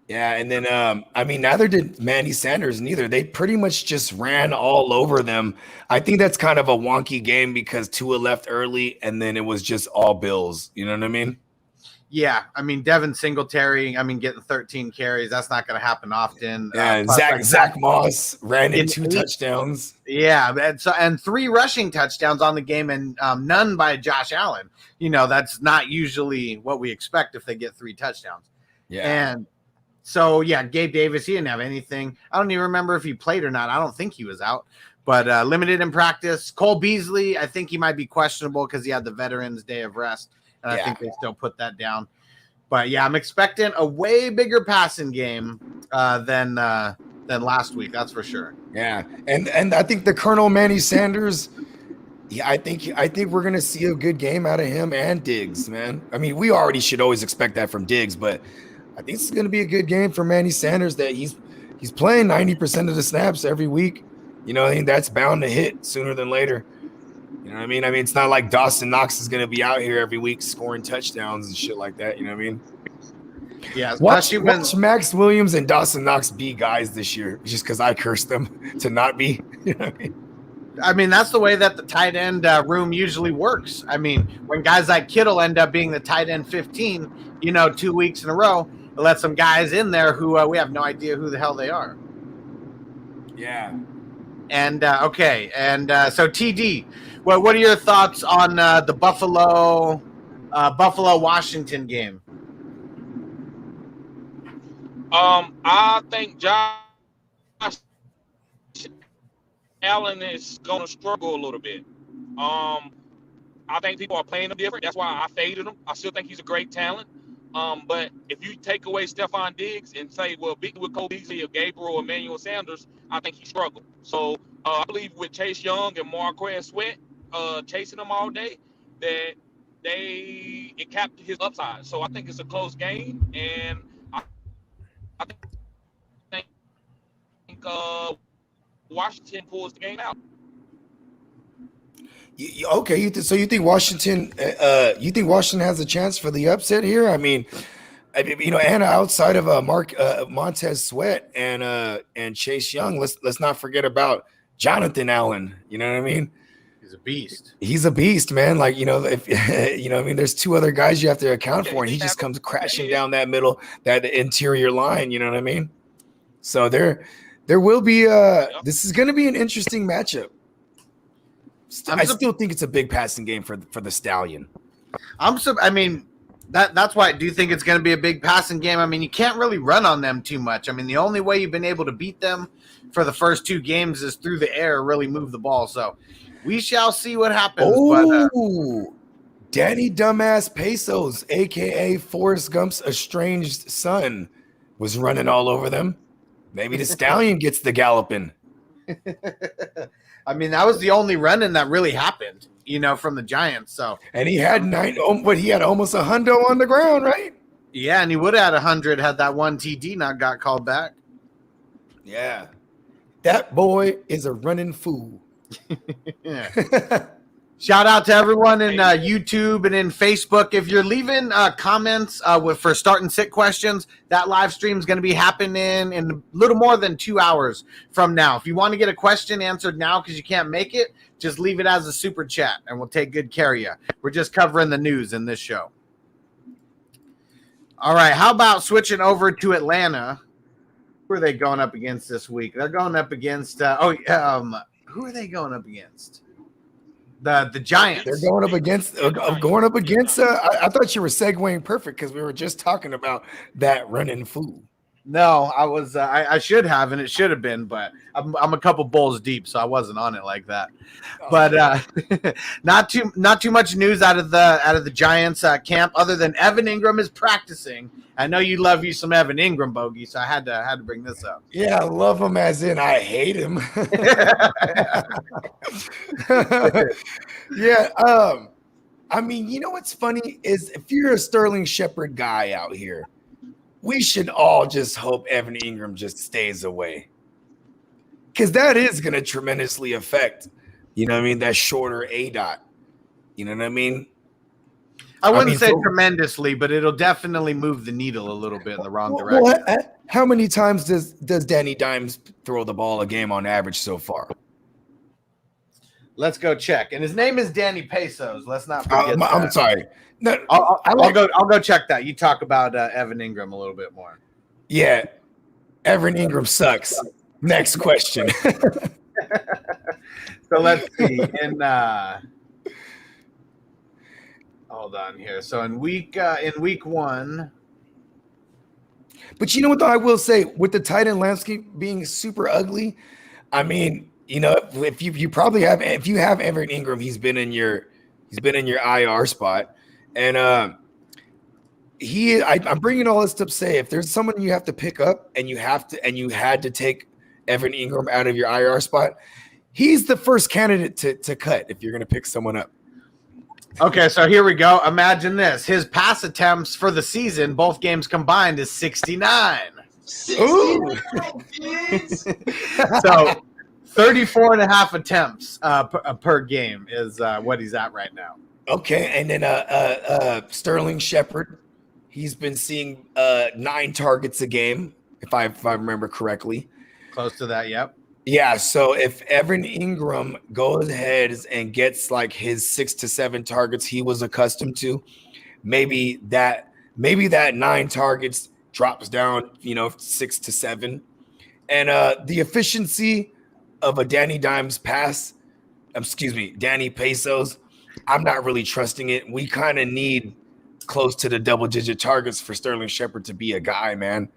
Yeah, and then I mean, neither did Manny Sanders. Neither. They pretty much just ran all over them. I think that's kind of a wonky game because Tua left early, and then it was just all Bills. You know what I mean? Yeah, I mean Devin Singletary. I mean getting 13 carries. That's not going to happen often. Yeah, and Zach Moss ran in 2 touchdowns. Yeah, and 3 rushing touchdowns on the game, and none by Josh Allen. That's not usually what we expect if they get 3 touchdowns. Yeah, and so yeah, Gabe Davis, he didn't have anything. I don't even remember if he played or not. I don't think he was out, but limited in practice. Cole Beasley, I think he might be questionable because he had the Veterans Day of Rest. And I think they still put that down. But, yeah, I'm expecting a way bigger passing game than last week. That's for sure. Yeah, and I think the Colonel Manny Sanders, I think we're going to see a good game out of him and Diggs, man. I mean, we already should always expect that from Diggs, but I think it's going to be a good game for Manny Sanders that he's playing 90% of the snaps every week. I think that's bound to hit sooner than later. You know what I mean? It's not like Dawson Knox is going to be out here every week scoring touchdowns and shit like that. You know what I mean? Yeah. Watch Max Williams and Dawson Knox be guys this year just because I cursed them to not be. You know what I mean? That's the way that the tight end room usually works. I mean, when guys like Kittle end up being the tight end 15, 2 weeks in a row, it lets some guys in there who we have no idea who the hell they are. Yeah. And okay. And so TD, well, what are your thoughts on the Buffalo Washington game? I think Josh Allen is going to struggle a little bit. I think people are playing him different. That's why I faded him. I still think he's a great talent. But if you take away Stephon Diggs and say, well, beat with Cole Beasley or Gabriel or Emmanuel Sanders, I think he struggled. So I believe with Chase Young and Marquez Sweat chasing them all day, that it capped his upside. So I think it's a close game, and I think Washington pulls the game out. Okay, so you think Washington? You think Washington has a chance for the upset here? I mean, and outside of Montez Sweat and Chase Young, let's not forget about Jonathan Allen. You know what I mean? He's a beast. He's a beast, man. Like if there's 2 other guys you have to account for, and he just comes crashing down that middle, that interior line. You know what I mean? So there will be this is going to be an interesting matchup. I still think it's a big passing game for the Stallion. That's why I do think it's going to be a big passing game. I mean, you can't really run on them too much. I mean, the only way you've been able to beat them for the first 2 games is through the air, really move the ball. So we shall see what happens. Oh, Danny Dumbass Pesos, a.k.a. Forrest Gump's estranged son, was running all over them. Maybe the Stallion gets the galloping. I mean, that was the only running that really happened, from the Giants. So, and he had he had almost 100 on the ground, right? Yeah, and he would have had 100 had that one TD not got called back. Yeah, that boy is a running fool. Yeah. Shout out to everyone in YouTube and in Facebook. If you're leaving comments for start and sit questions, that live stream is going to be happening in a little more than 2 hours from now. If you want to get a question answered now because you can't make it, just leave it as a super chat and we'll take good care of you. We're just covering the news in this show. All right, how about switching over to Atlanta Who are they going up against this week? They're going up against who are they going up against? The Giants. They're going up against I thought you were segueing perfect because we were just talking about that running fool. No, I was I should have, and it should have been, but I'm a couple bowls deep, so I wasn't on it like that. But not too much news out of the Giants camp other than Evan Ingram is practicing. I know you love you some Evan Ingram, Bogey, so I had to bring this up. Yeah, I love him as in I hate him. Yeah. I mean, you know what's funny is if you're a Sterling Shepard guy out here, we should all just hope Evan Ingram just stays away. Because that is going to tremendously affect, you know what I mean, that shorter ADOT. You know what I mean? I wouldn't say tremendously, but it'll definitely move the needle a little bit in the wrong direction. How many times does Danny Dimes throw the ball a game on average so far? Let's go check. And his name is Danny Pesos. Let's not forget that. I'm sorry. No, I'll go check that. You talk about Evan Ingram a little bit more. Yeah, Evan Ingram sucks. Next question. So let's see. Hold on here. So in week one. But you know what though, I will say with the tight end landscape being super ugly, I mean, you know, if you have Evan Ingram, he's been in your IR spot, and I'm bringing all this to say if there's someone you have to pick up and you had to take Evan Ingram out of your IR spot, he's the first candidate to cut if you're going to pick someone up. Okay, so here we go. Imagine this: his pass attempts for the season, both games combined, is 69. 69 So 34 and a half attempts per game is what he's at right now. Okay, and then Sterling Shepard, he's been seeing 9 targets a game, if I remember correctly. Close to that, yep. Yeah, so if Evan Ingram goes ahead and gets like his 6 to 7 targets he was accustomed to, maybe that 9 targets drops down, 6 to 7. And the efficiency of a Danny Pesos, I'm not really trusting it. We kind of need close to the double-digit targets for Sterling Shepard to be a guy, man.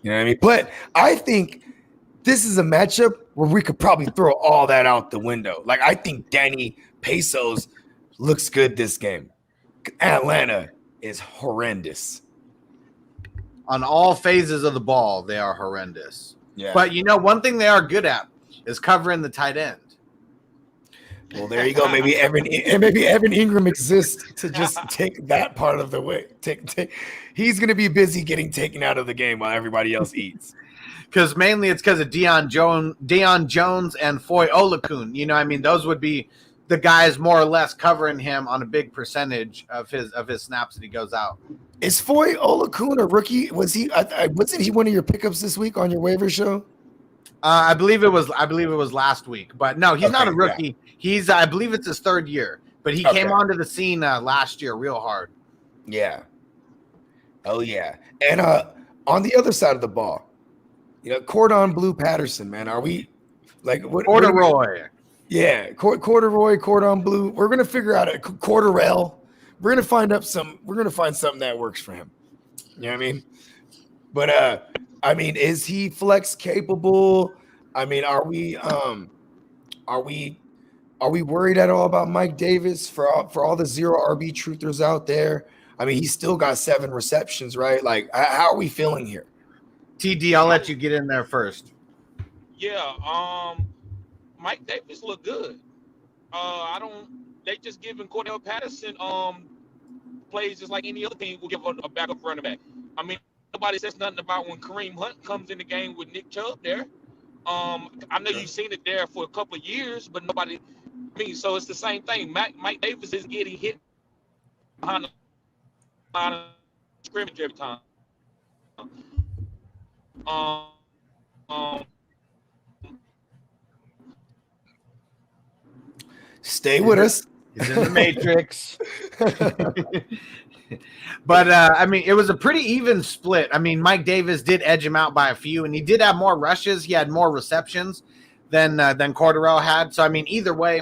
You know what I mean? But I think this is a matchup where we could probably throw all that out the window. Like, I think Danny Pesos looks good this game. Atlanta is horrendous. On all phases of the ball, they are horrendous. Yeah. But, one thing they are good at is covering the tight end. Well, there you go. Maybe Evan Ingram exists to just take that part of the way. He's going to be busy getting taken out of the game while everybody else eats. Because mainly it's because of Deion Jones and Foy Olakun. Those would be the guys more or less covering him on a big percentage of his snaps that he goes out. Is Foy Olakun a rookie? Wasn't he one of your pickups this week on your waiver show? I believe it was last week, but no, he's not a rookie. Yeah. I believe it's his 3rd year, but he came onto the scene last year real hard. Yeah. Oh yeah. And on the other side of the ball, Cordon Blue Patterson, man. Are we like what? Corduroy. Yeah, Corduroy, Cordon Blue. We're gonna figure out a Corderell. We're gonna find something that works for him. You know what I mean? But is he flex capable? Are we worried at all about Mike Davis for all the 0 RB truthers out there? He's still got 7 receptions, right? Like, how are we feeling here? TD, I'll let you get in there first. Yeah, Mike Davis look good. They just giving Cordell Patterson plays just like any other team will give a backup running back. Nobody says nothing about when Kareem Hunt comes in the game with Nick Chubb there. I know you've seen it there for a couple of years, but nobody. So it's the same thing. Mike Davis is getting hit behind the line of scrimmage every time. Stay with us. He's in the Matrix. But I mean, it was a pretty even split. I mean, Mike Davis did edge him out by a few, and he did have more rushes. He had more receptions than Cordarrelle had. So I mean, either way,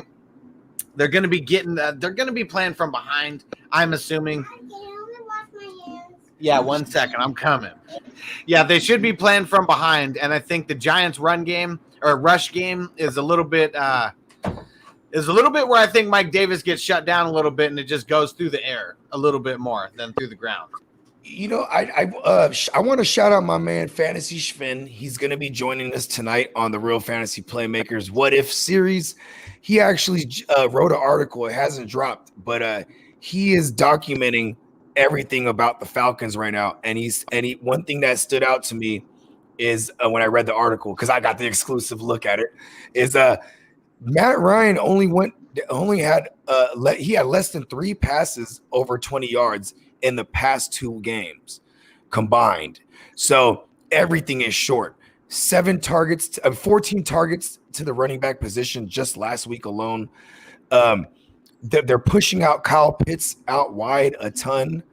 they're going to be they're going to be playing from behind. I'm assuming. Yeah, 1 second, I'm coming. Yeah, they should be playing from behind, and I think the Giants' rush game is a little bit where I think Mike Davis gets shut down a little bit, and it just goes through the air a little bit more than through the ground. You know, I want to shout out my man Fantasy Schvinn. He's going to be joining us tonight on the Real Fantasy Playmakers What If series. He actually wrote an article. It hasn't dropped, but he is documenting everything about the Falcons right now. And one thing that stood out to me is when I read the article, because I got the exclusive look at it, is Matt Ryan he had less than 3 passes over 20 yards in the past 2 games combined. So everything is short. 14 targets to the running back position just last week alone. They're pushing out Kyle Pitts out wide a ton.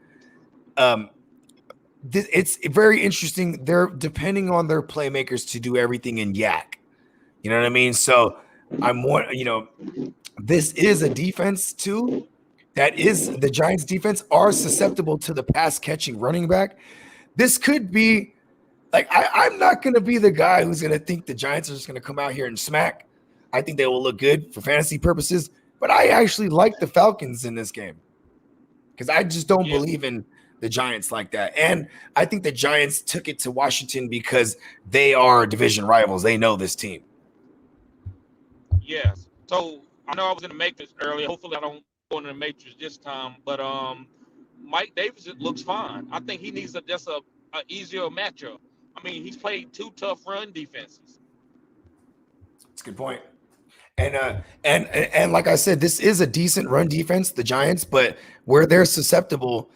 It's very interesting. They're depending on their playmakers to do everything in yak. You know what I mean? So this is a defense too. That is the Giants defense are susceptible to the pass catching running back. This could be like, I'm not going to be the guy who's going to think the Giants are just going to come out here and smack. I think they will look good for fantasy purposes, but I actually like the Falcons in this game because I just don't believe in the Giants like that. And I think the Giants took it to Washington because they are division rivals. They know this team. Yes. So I know I was in the Matrix earlier. Hopefully I don't go in the Matrix this time. But Mike Davis looks fine. I think he needs just a easier matchup. I mean, he's played 2 tough run defenses. That's a good point. And like I said, this is a decent run defense, the Giants, but where they're susceptible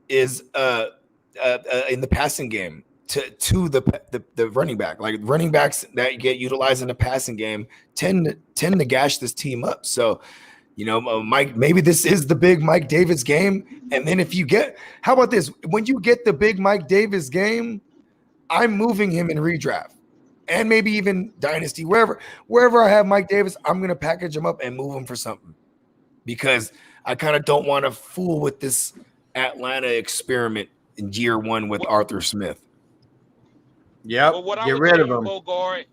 is in the passing game to the running back. Like running backs that get utilized in the passing game tend to gash this team up. So, Mike, maybe this is the big Mike Davis game. And then how about this? When you get the big Mike Davis game, I'm moving him in redraft and maybe even dynasty, wherever I have Mike Davis, I'm going to package him up and move him for something because I kind of don't want to fool with this Atlanta experiment in year 1 with Arthur Smith. Yep. Well, get rid of him. Bogard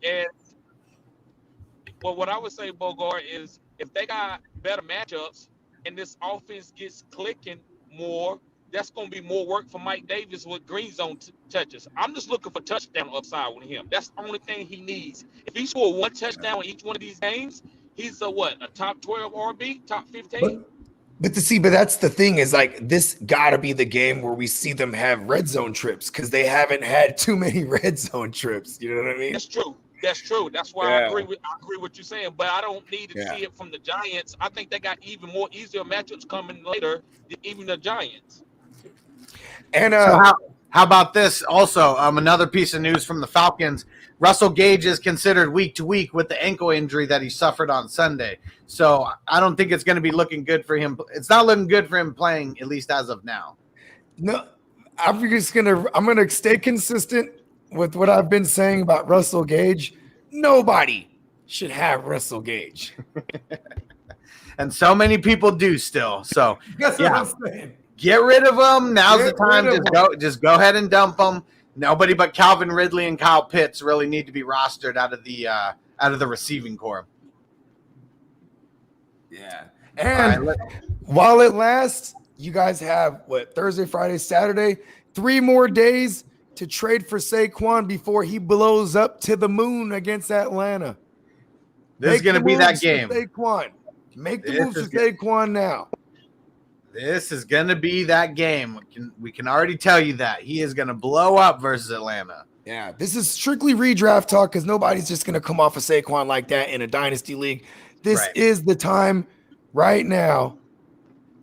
what I would say, Bogard, is if they got better matchups and this offense gets clicking more, that's going to be more work for Mike Davis with green zone touches. I'm just looking for touchdown upside with him. That's the only thing he needs. If he scored 1 touchdown in each one of these games, he's a top 12 RB, top 15? But that's the thing is like this got to be the game where we see them have red zone trips because they haven't had too many red zone trips. You know what I mean? That's true. That's why I agree with what you're saying. But I don't need to see it from the Giants. I think they got even more easier matchups coming later than even the Giants. And so how about this? Also, another piece of news from the Falcons. Russell Gage is considered week to week with the ankle injury that he suffered on Sunday. So I don't think it's going to be looking good for him. It's not looking good for him playing, at least as of now. No, I'm going to stay consistent with what I've been saying about Russell Gage. Nobody should have Russell Gage. And so many people do still. So that's what I'm saying. Get rid of them. Now's the time. Just go ahead and dump them. Nobody but Calvin Ridley and Kyle Pitts really need to be rostered out of the receiving corps. Yeah. And while it lasts, you guys have Thursday, Friday, Saturday, 3 more days to trade for Saquon before he blows up to the moon against Atlanta. This is going to be that game. Saquon. Make the moves for Saquon now. This is going to be that game. We can already tell you that. He is going to blow up versus Atlanta. Yeah, this is strictly redraft talk because nobody's just going to come off of Saquon like that in a dynasty league. This is the time right now.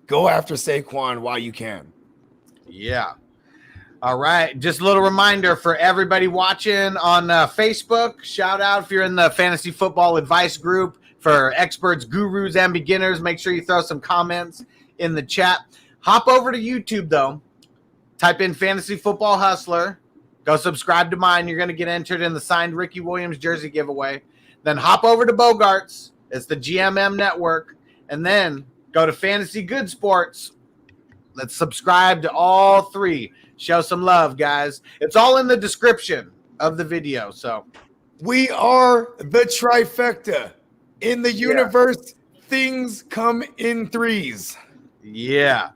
Go after Saquon while you can. Yeah. All right. Just a little reminder for everybody watching on Facebook. Shout out if you're in the Fantasy Football Advice group for experts, gurus, and beginners. Make sure you throw some comments in the chat. Hop over to YouTube, though. Type in Fantasy Football Hustler. Go subscribe to mine. You're going to get entered in the signed Ricky Williams jersey giveaway. Then hop over to Bogart's. It's the GMM network. And then go to Fantasy Good Sports. Let's subscribe to all three. Show some love, guys. It's all in the description of the video. So we are the trifecta. In the universe, things come in threes. Yeah.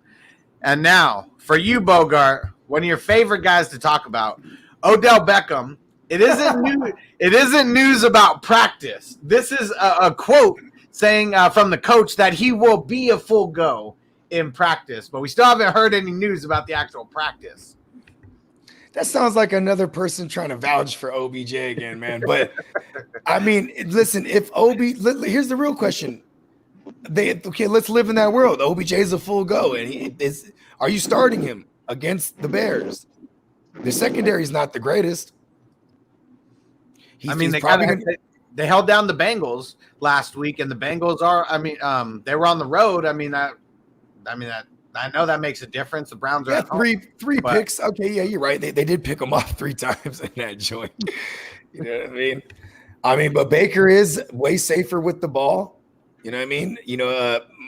And now, for you, Bogart, one of your favorite guys to talk about, Odell Beckham. It isn't news about practice. This is a quote saying from the coach that he will be a full go in practice, but we still haven't heard any news about the actual practice. That sounds like another person trying to vouch for OBJ again, man. But I mean, listen, if here's the real question. Let's live in that world. OBJ is a full go, and are you starting him against the Bears? The secondary is not the greatest. They held down the Bengals last week, and the Bengals they were on the road. I know that makes a difference. The Browns are three picks. Okay, yeah, you're right. They did pick them off 3 times in that joint. You know what I mean? But Baker is way safer with the ball. You know what I mean?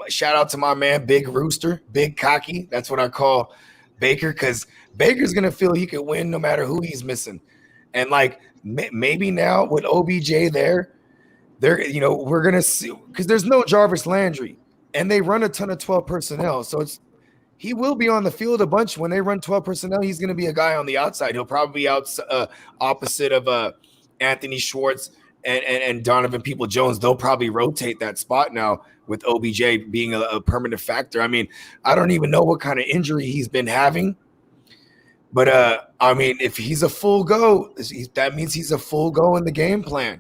Shout out to my man, Big Rooster, Big Cocky. That's what I call Baker, because Baker's going to feel he could win no matter who he's missing. And maybe now with OBJ there, we're going to see, because there's no Jarvis Landry, and they run a ton of 12 personnel. So he will be on the field a bunch. When they run 12 personnel, he's going to be a guy on the outside. He'll probably be out opposite of Anthony Schwartz and Donovan People-Jones. They'll probably rotate that spot now with OBJ being a permanent factor. I mean, I don't even know what kind of injury he's been having. But, if he's a full go, that means he's a full go in the game plan.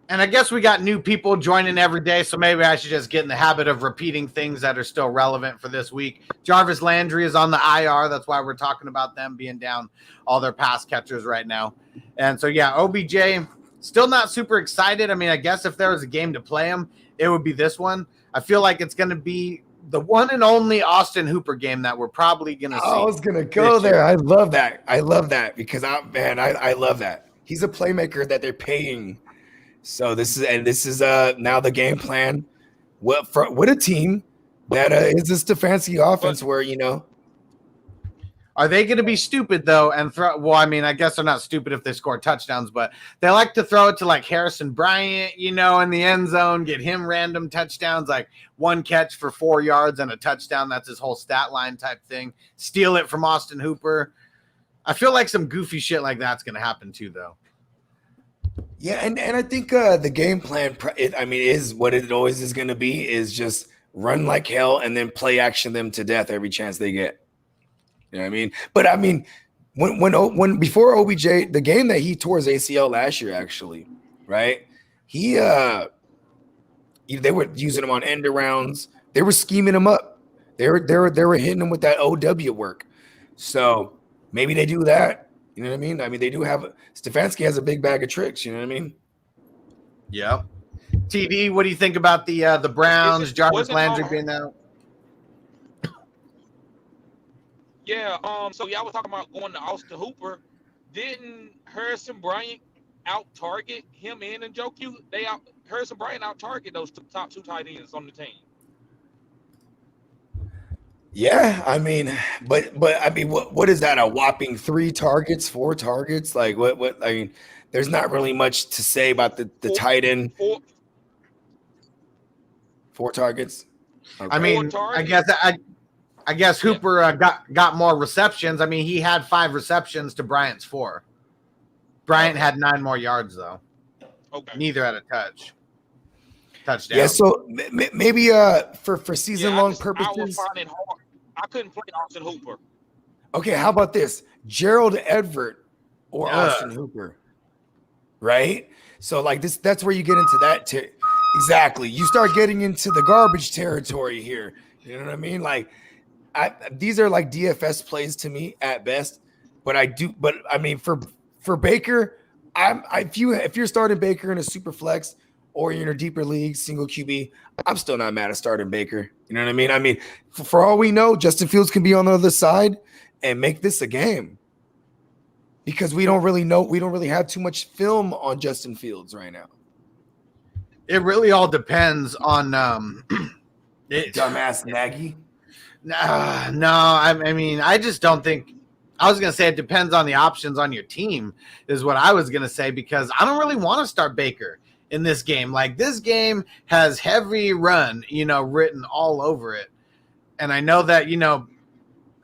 And I guess we got new people joining every day, so maybe I should just get in the habit of repeating things that are still relevant for this week. Jarvis Landry is on the IR. That's why we're talking about them being down all their pass catchers right now. And so, OBJ, still not super excited. I guess if there was a game to play him, it would be this one. I feel like it's going to be the one and only Austin Hooper game that we're probably going to see. I was going to go there. I love that because I love that. He's a playmaker that they're paying. So this is now the game plan. With a team that is a Stefanski offense where Are they going to be stupid though and throw? Well, I guess they're not stupid if they score touchdowns, but they like to throw it to like Harrison Bryant, in the end zone, get him random touchdowns, like 1 catch for 4 yards and a touchdown. That's his whole stat line type thing. Steal it from Austin Hooper. I feel like some goofy shit like that's going to happen too, though. Yeah, and I think the game plan, is what it always is going to be, is just run like hell and then play action them to death every chance they get. You know what I mean? But when before OBJ, the game that he tore his ACL last year, actually, right? They were using him on end arounds. They were scheming him up. They were hitting him with that OW work. So maybe they do that. You know what I mean? They do have Stefanski has a big bag of tricks. You know what I mean? Yeah. TD, what do you think about the Browns? Jarvis Landry being out. Yeah. So y'all was talking about going to Austin Hooper. Didn't Harrison Bryant out target him and Njoku? Harrison Bryant out target those top 2 tight ends on the team. Yeah, what is that? A whopping 3 targets, 4 targets? Like what? There's not really much to say about the tight end. 4 targets. Okay. I guess Hooper got more receptions. He had 5 receptions to Bryant's 4. Bryant had 9 more yards though. Okay. Neither had a touchdown. Yeah, so maybe for season-long purposes. I couldn't play Austin Hooper. Okay, how about this? Gerald Everett or Austin Hooper, right? So that's where you get into that. Exactly. You start getting into the garbage territory here. You know what I mean? These are like DFS plays to me at best. But for Baker, if you're starting Baker in a super flex, or you're in a deeper league, single QB, I'm still not mad at starting Baker. You know what I mean? I mean, for all we know, Justin Fields can be on the other side and make this a game because we don't really know. We don't really have too much film on Justin Fields right now. It really all depends on Dumbass Nagy. No, I mean, I just don't think. I was going to say it depends on the options on your team is what I was going to say, because I don't really want to start Baker in this game. Like, this game has heavy run, written all over it. And I know that,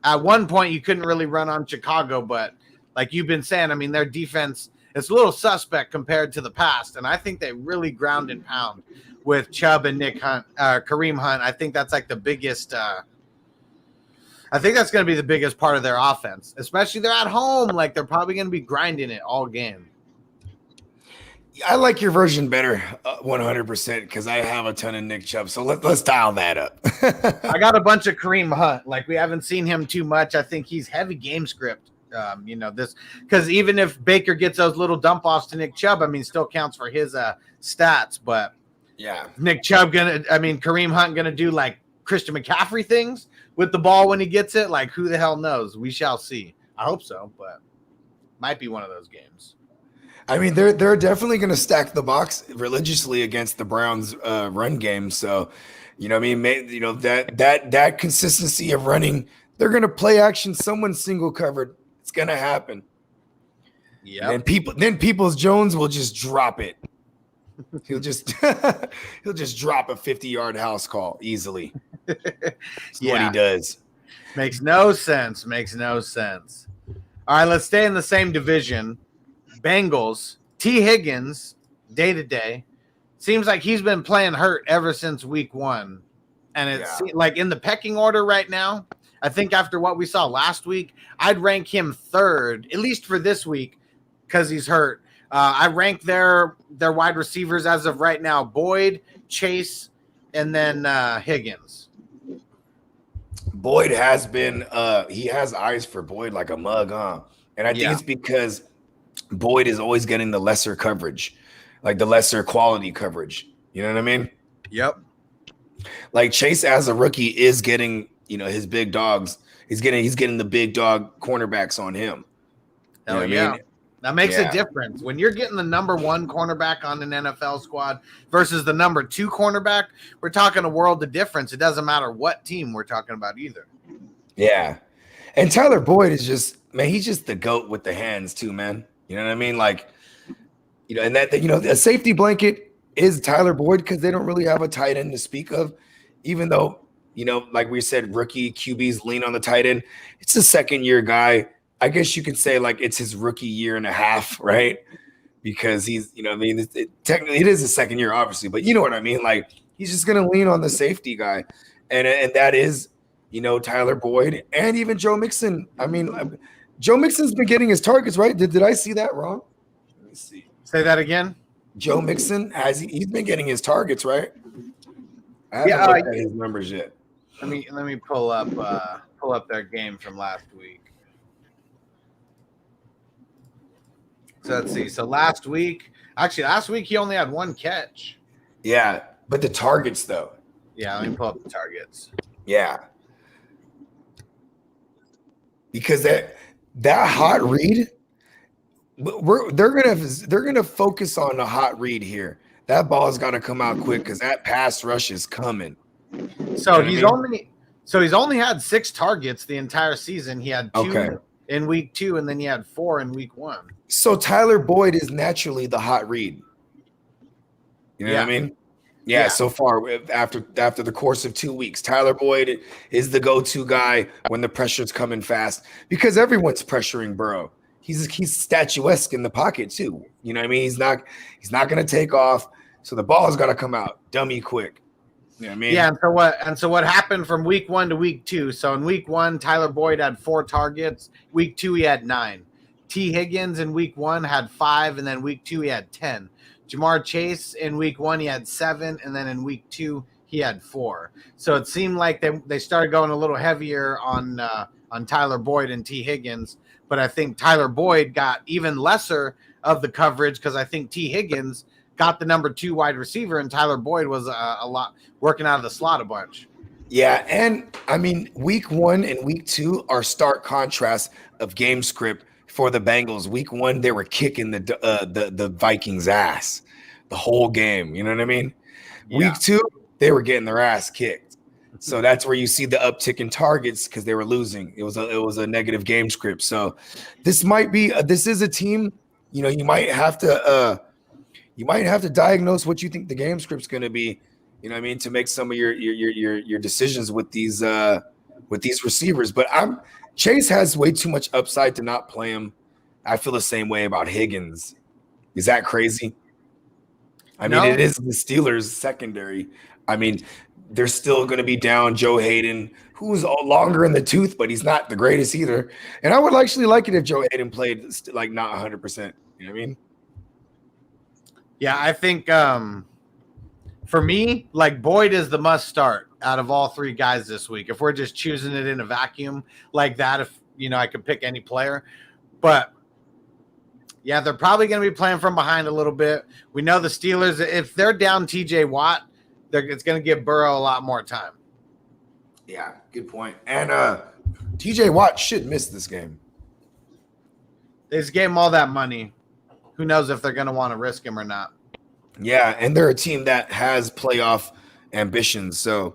at one point you couldn't really run on Chicago, but like you've been saying, I mean, their defense is a little suspect compared to the past. And I think they really ground and pound with Chubb and Kareem Hunt. I think that's like the biggest, I think that's going to be the biggest part of their offense, especially they're at home. Like, they're probably going to be grinding it all game. I like your version better, 100%, because I have a ton of Nick Chubb. So let's dial that up. I got a bunch of Kareem Hunt. Like, we haven't seen him too much. I think he's heavy game script. This because even if Baker gets those little dump offs to Nick Chubb, I mean, still counts for his stats. But yeah, Kareem Hunt gonna do like Christian McCaffrey things with the ball when he gets it. Like, who the hell knows? We shall see. I hope so, but might be one of those games. I mean, they're definitely going to stack the box religiously against the Browns' run game. So, that consistency of running, they're going to play action. Someone's single covered. It's going to happen. Yeah. And Peoples Jones will just drop it. He'll just drop a 50-yard house call easily. That's what he does. Makes no sense. All right, let's stay in the same division. Bengals, T Higgins, day-to-day. Seems like he's been playing hurt ever since week 1. And it's like in the pecking order right now, I think after what we saw last week, I'd rank him third, at least for this week, because he's hurt. I rank their wide receivers as of right now: Boyd, Chase, and then Higgins. Boyd has been he has eyes for Boyd like a mug, huh? And I think it's because Boyd is always getting the lesser coverage, like the lesser quality coverage. You know what I mean? Yep. Like Chase as a rookie is getting, his big dogs. He's getting the big dog cornerbacks on him. Hell yeah. I mean? That makes a difference. When you're getting the number 1 cornerback on an NFL squad versus the number 2 cornerback, we're talking a world of difference. It doesn't matter what team we're talking about either. Yeah. And Tyler Boyd is just, man, he's just the GOAT with the hands too, man. You know what I mean? Like, and that, a safety blanket is Tyler Boyd because they don't really have a tight end to speak of, even though, like we said, rookie QBs lean on the tight end. It's a second-year guy. I guess you could say like it's his rookie year and a half, right? Because he's, technically it is his second year, obviously, but you know what I mean? Like, he's just going to lean on the safety guy. And that is, Tyler Boyd and even Joe Mixon. I mean, Joe Mixon's been getting his targets, right? Did I see that wrong? Let me see. Say that again. Joe Mixon he's been getting his targets, right? I haven't looked at his numbers yet. Let me pull up their game from last week. So let's see. So last week he only had 1 catch. Yeah, but the targets though. Yeah, let me pull up the targets. Yeah. Because that hot read, they're gonna focus on the hot read here. That ball's got to come out quick because that pass rush is coming. So he's only had 6 targets the entire season. He had 2 in week 2, and then he had 4 in week 1. So Tyler Boyd is naturally the hot read. You know what I mean? Yeah, so far after the course of 2 weeks, Tyler Boyd is the go-to guy when the pressure's coming fast because everyone's pressuring Burrow. He's statuesque in the pocket too. You know what I mean? He's not going to take off, so the ball's got to come out dummy quick. You know what I mean? Yeah. And so what happened from week 1 to week 2? So in week 1, Tyler Boyd had 4 targets. Week 2, he had 9. T Higgins in week 1 had 5, and then week 2 he had 10. Jamar Chase in week 1 he had 7, and then in week 2 he had 4. So it seemed like they started going a little heavier on Tyler Boyd and T Higgins, but I think Tyler Boyd got even lesser of the coverage because I think T Higgins got the number 2 wide receiver, and Tyler Boyd was a lot working out of the slot a bunch. Yeah, and I mean, week 1 and week 2 are stark contrasts of game script for the Bengals. Week 1, they were kicking the Vikings' ass the whole game. You know what I mean? Yeah. Week 2, they were getting their ass kicked. So that's where you see the uptick in targets because they were losing. It was a negative game script. So this is a team. You know, you might have to diagnose what you think the game script's going to be. You know what I mean, to make some of your decisions with these receivers. But Chase has way too much upside to not play him. I feel the same way about Higgins. Is that crazy? I mean, it is the Steelers secondary. I mean, they're still going to be down Joe Hayden, who's longer in the tooth, but he's not the greatest either. And I would actually like it if Joe Hayden played like not 100%. You know what I mean? Yeah, I think for me, like Boyd is the must start out of all 3 guys this week. If we're just choosing it in a vacuum like that, if I could pick any player, but yeah, they're probably going to be playing from behind a little bit. We know the Steelers, if they're down TJ Watt, it's going to give Burrow a lot more time. Yeah, good point. And TJ Watt should miss this game. They just gave him all that money. Who knows if they're going to want to risk him or not. Yeah, and they're a team that has playoff ambitions. So,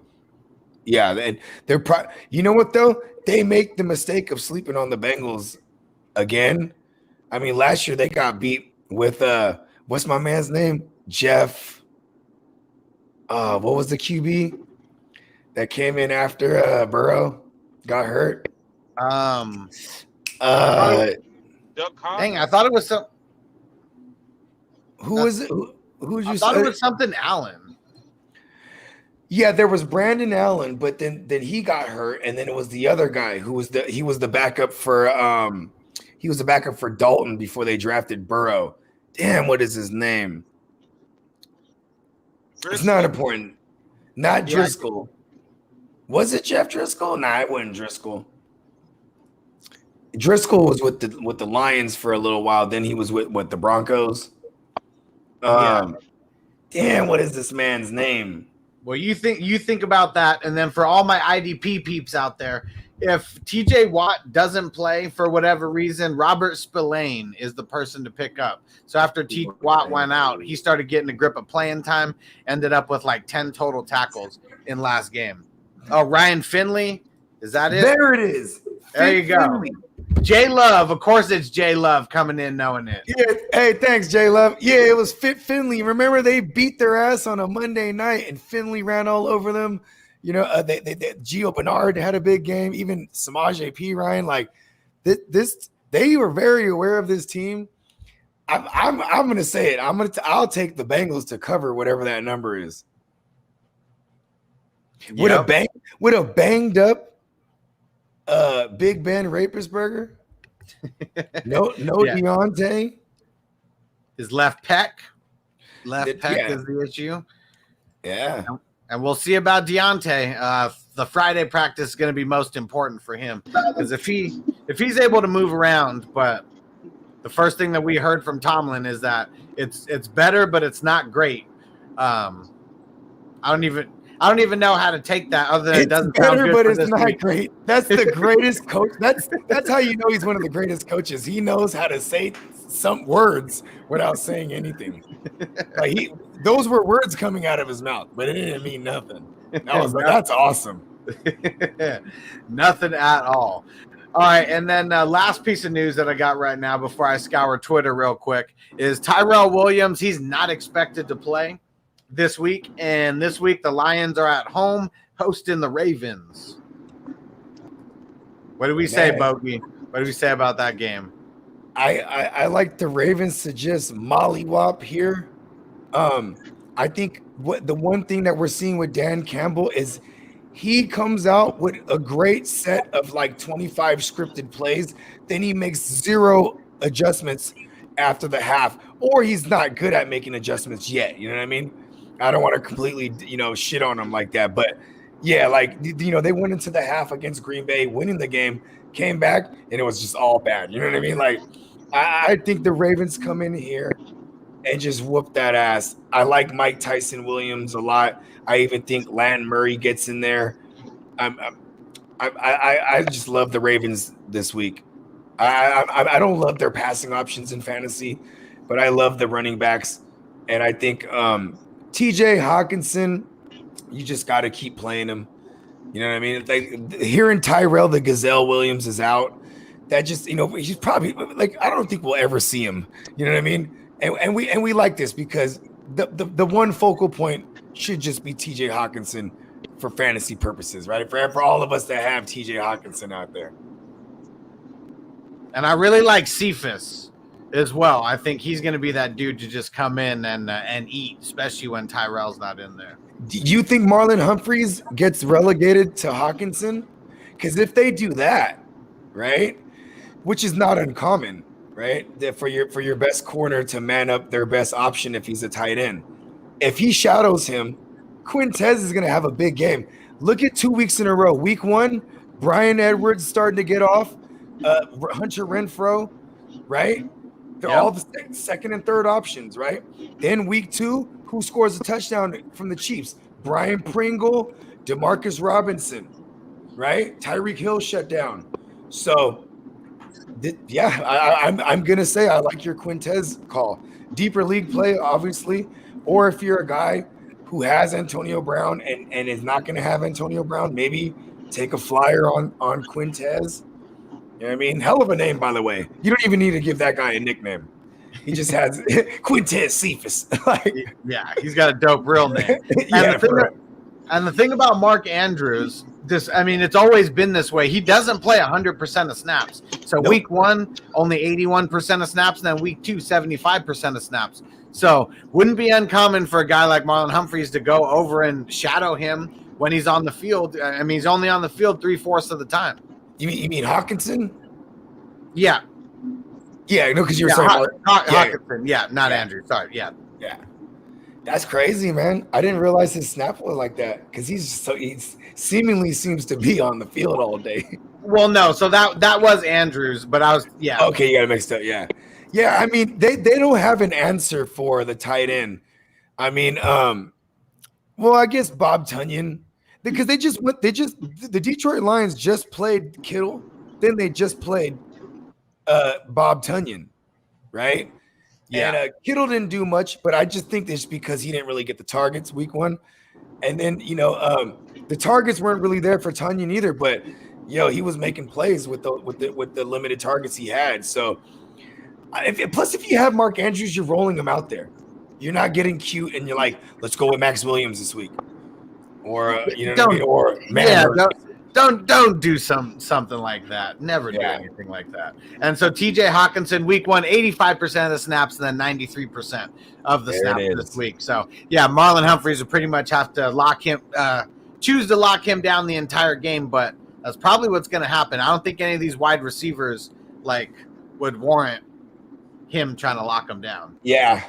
yeah, and they're you know what, though? They make the mistake of sleeping on the Bengals again. I mean, last year they got beat with what's my man's name? Jeff. What was the QB that came in after Burrow got hurt? Dang, I thought it was some. Who was it? Who I thought it was something Allen. Yeah, there was Brandon Allen, but then he got hurt, and then it was the other guy who was the backup for Dalton before they drafted Burrow. Damn, what is his name? Driscoll. It's not important. Not Driscoll. Was it Jeff Driscoll? Nah, it wasn't Driscoll. Driscoll was with the Lions for a little while. Then he was with the Broncos. Damn, what is this man's name? Well, you think about that, and then for all my IDP peeps out there, if TJ Watt doesn't play for whatever reason, Robert Spillane is the person to pick up. So after TJ Watt went out, he started getting a grip of playing time, ended up with like 10 total tackles in last game. Oh, Ryan Finley, is that it? There it is. There you go. Finley. J Love, of course it's J Love coming in knowing it. Yeah, hey, thanks, J Love. Yeah, it was Finley. Remember they beat their ass on a Monday night, and Finley ran all over them. You know, they Gio Bernard had a big game. Even Samaje P. Ryan, like this, they were very aware of this team. I'm gonna say it. I'll take the Bengals to cover whatever that number is. Yep. With a banged up Big Ben Rapersburger. No Deontay. His left pec. Is the issue. Yeah. And we'll see about Deontay. The Friday practice is going to be most important for him because if he's able to move around, but the first thing that we heard from Tomlin is that it's better, but it's not great. I don't even know how to take that other than it doesn't sound good, but for it's this not week. great. That's the greatest coach. That's how you know he's one of the greatest coaches. He knows how to say some words without saying anything. Like those were words coming out of his mouth, but it didn't mean nothing. That's awesome. Nothing at all. All right, and then last piece of news that I got right now before I scour Twitter real quick is Tyrell Williams. He's not expected to play this week, and this week the Lions are at home hosting the Ravens. What do we say, Bogey? What do we say about that game? I like the Ravens to just mollywop here. I think the one thing that we're seeing with Dan Campbell is he comes out with a great set of like 25 scripted plays, then he makes 0 adjustments after the half, or he's not good at making adjustments yet. You know what I mean? I don't want to completely, shit on him like that. But, yeah, like, they went into the half against Green Bay, winning the game, came back, and it was just all bad. You know what I mean? Like, I think the Ravens come in here and just whoop that ass. I like Mike Tyson Williams a lot. I even think Land Murray gets in there. I just love the Ravens this week. I don't love their passing options in fantasy, but I love the running backs, and I think T.J. Hawkinson, you just got to keep playing him. You know what I mean? Like hearing Tyrell the Gazelle Williams is out, that just he's probably like I don't think we'll ever see him. You know what I mean? And we like this because the one focal point should just be T.J. Hawkinson for fantasy purposes, right? For all of us that have T.J. Hawkinson out there. And I really like Cephas as well. I think he's going to be that dude to just come in and eat, especially when Tyrell's not in there. Do you think Marlon Humphreys gets relegated to Hawkinson? Because if they do that, right, which is not uncommon, right, that for your best corner to man up their best option if he's a tight end, if he shadows him, Quintez is going to have a big game. Look at 2 weeks in a row. Week 1, Bryan Edwards starting to get off. Hunter Renfrow, right? They're all the second and third options, right? Then week 2, who scores a touchdown from the Chiefs? Brian Pringle, Demarcus Robinson, right? Tyreek Hill shut down. So, I'm going to say I like your Quintez call. Deeper league play, obviously. Or if you're a guy who has Antonio Brown and is not going to have Antonio Brown, maybe take a flyer on Quintez. You know what I mean? Hell of a name, by the way. You don't even need to give that guy a nickname. He just has Quintez Cephas. He's got a dope real name. And the thing about Mark Andrews, it's always been this way. He doesn't play 100% of snaps. So Week 1, only 81% of snaps, and then Week 2, 75% of snaps. So wouldn't be uncommon for a guy like Marlon Humphreys to go over and shadow him when he's on the field. I mean, he's only on the field 3/4 of the time. You mean Hawkinson? Yeah. Yeah, because you're saying Hawkinson. Yeah, not Andrew. Sorry. Yeah. That's crazy, man. I didn't realize his snap was like that because he seemingly seems to be on the field all day. Well, no. So that was Andrews, but I was Okay, you got it mixed up. Yeah. I mean, they don't have an answer for the tight end. I mean, well, I guess Bob Tunyon. Because the Detroit Lions just played Kittle, then they just played Bob Tunyon, right? Yeah. And Kittle didn't do much, but I just think this because he didn't really get the targets week 1, and then the targets weren't really there for Tunyon either. But he was making plays with the limited targets he had. So if you have Mark Andrews, you're rolling him out there. You're not getting cute and you're like, let's go with Max Williams this week. Or don't do something like that. Never do anything like that. And so T.J. Hawkinson, week 1, 85% of the snaps, and then 93% of the snaps this week. So Marlon Humphreys will pretty much have to choose to lock him down the entire game. But that's probably what's going to happen. I don't think any of these wide receivers would warrant him trying to lock him down. Yeah,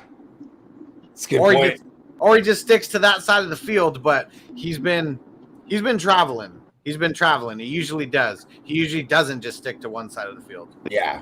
it's a good point. Or he just sticks to that side of the field, but he's been traveling. He's been traveling. He usually does. He usually doesn't just stick to one side of the field. Yeah.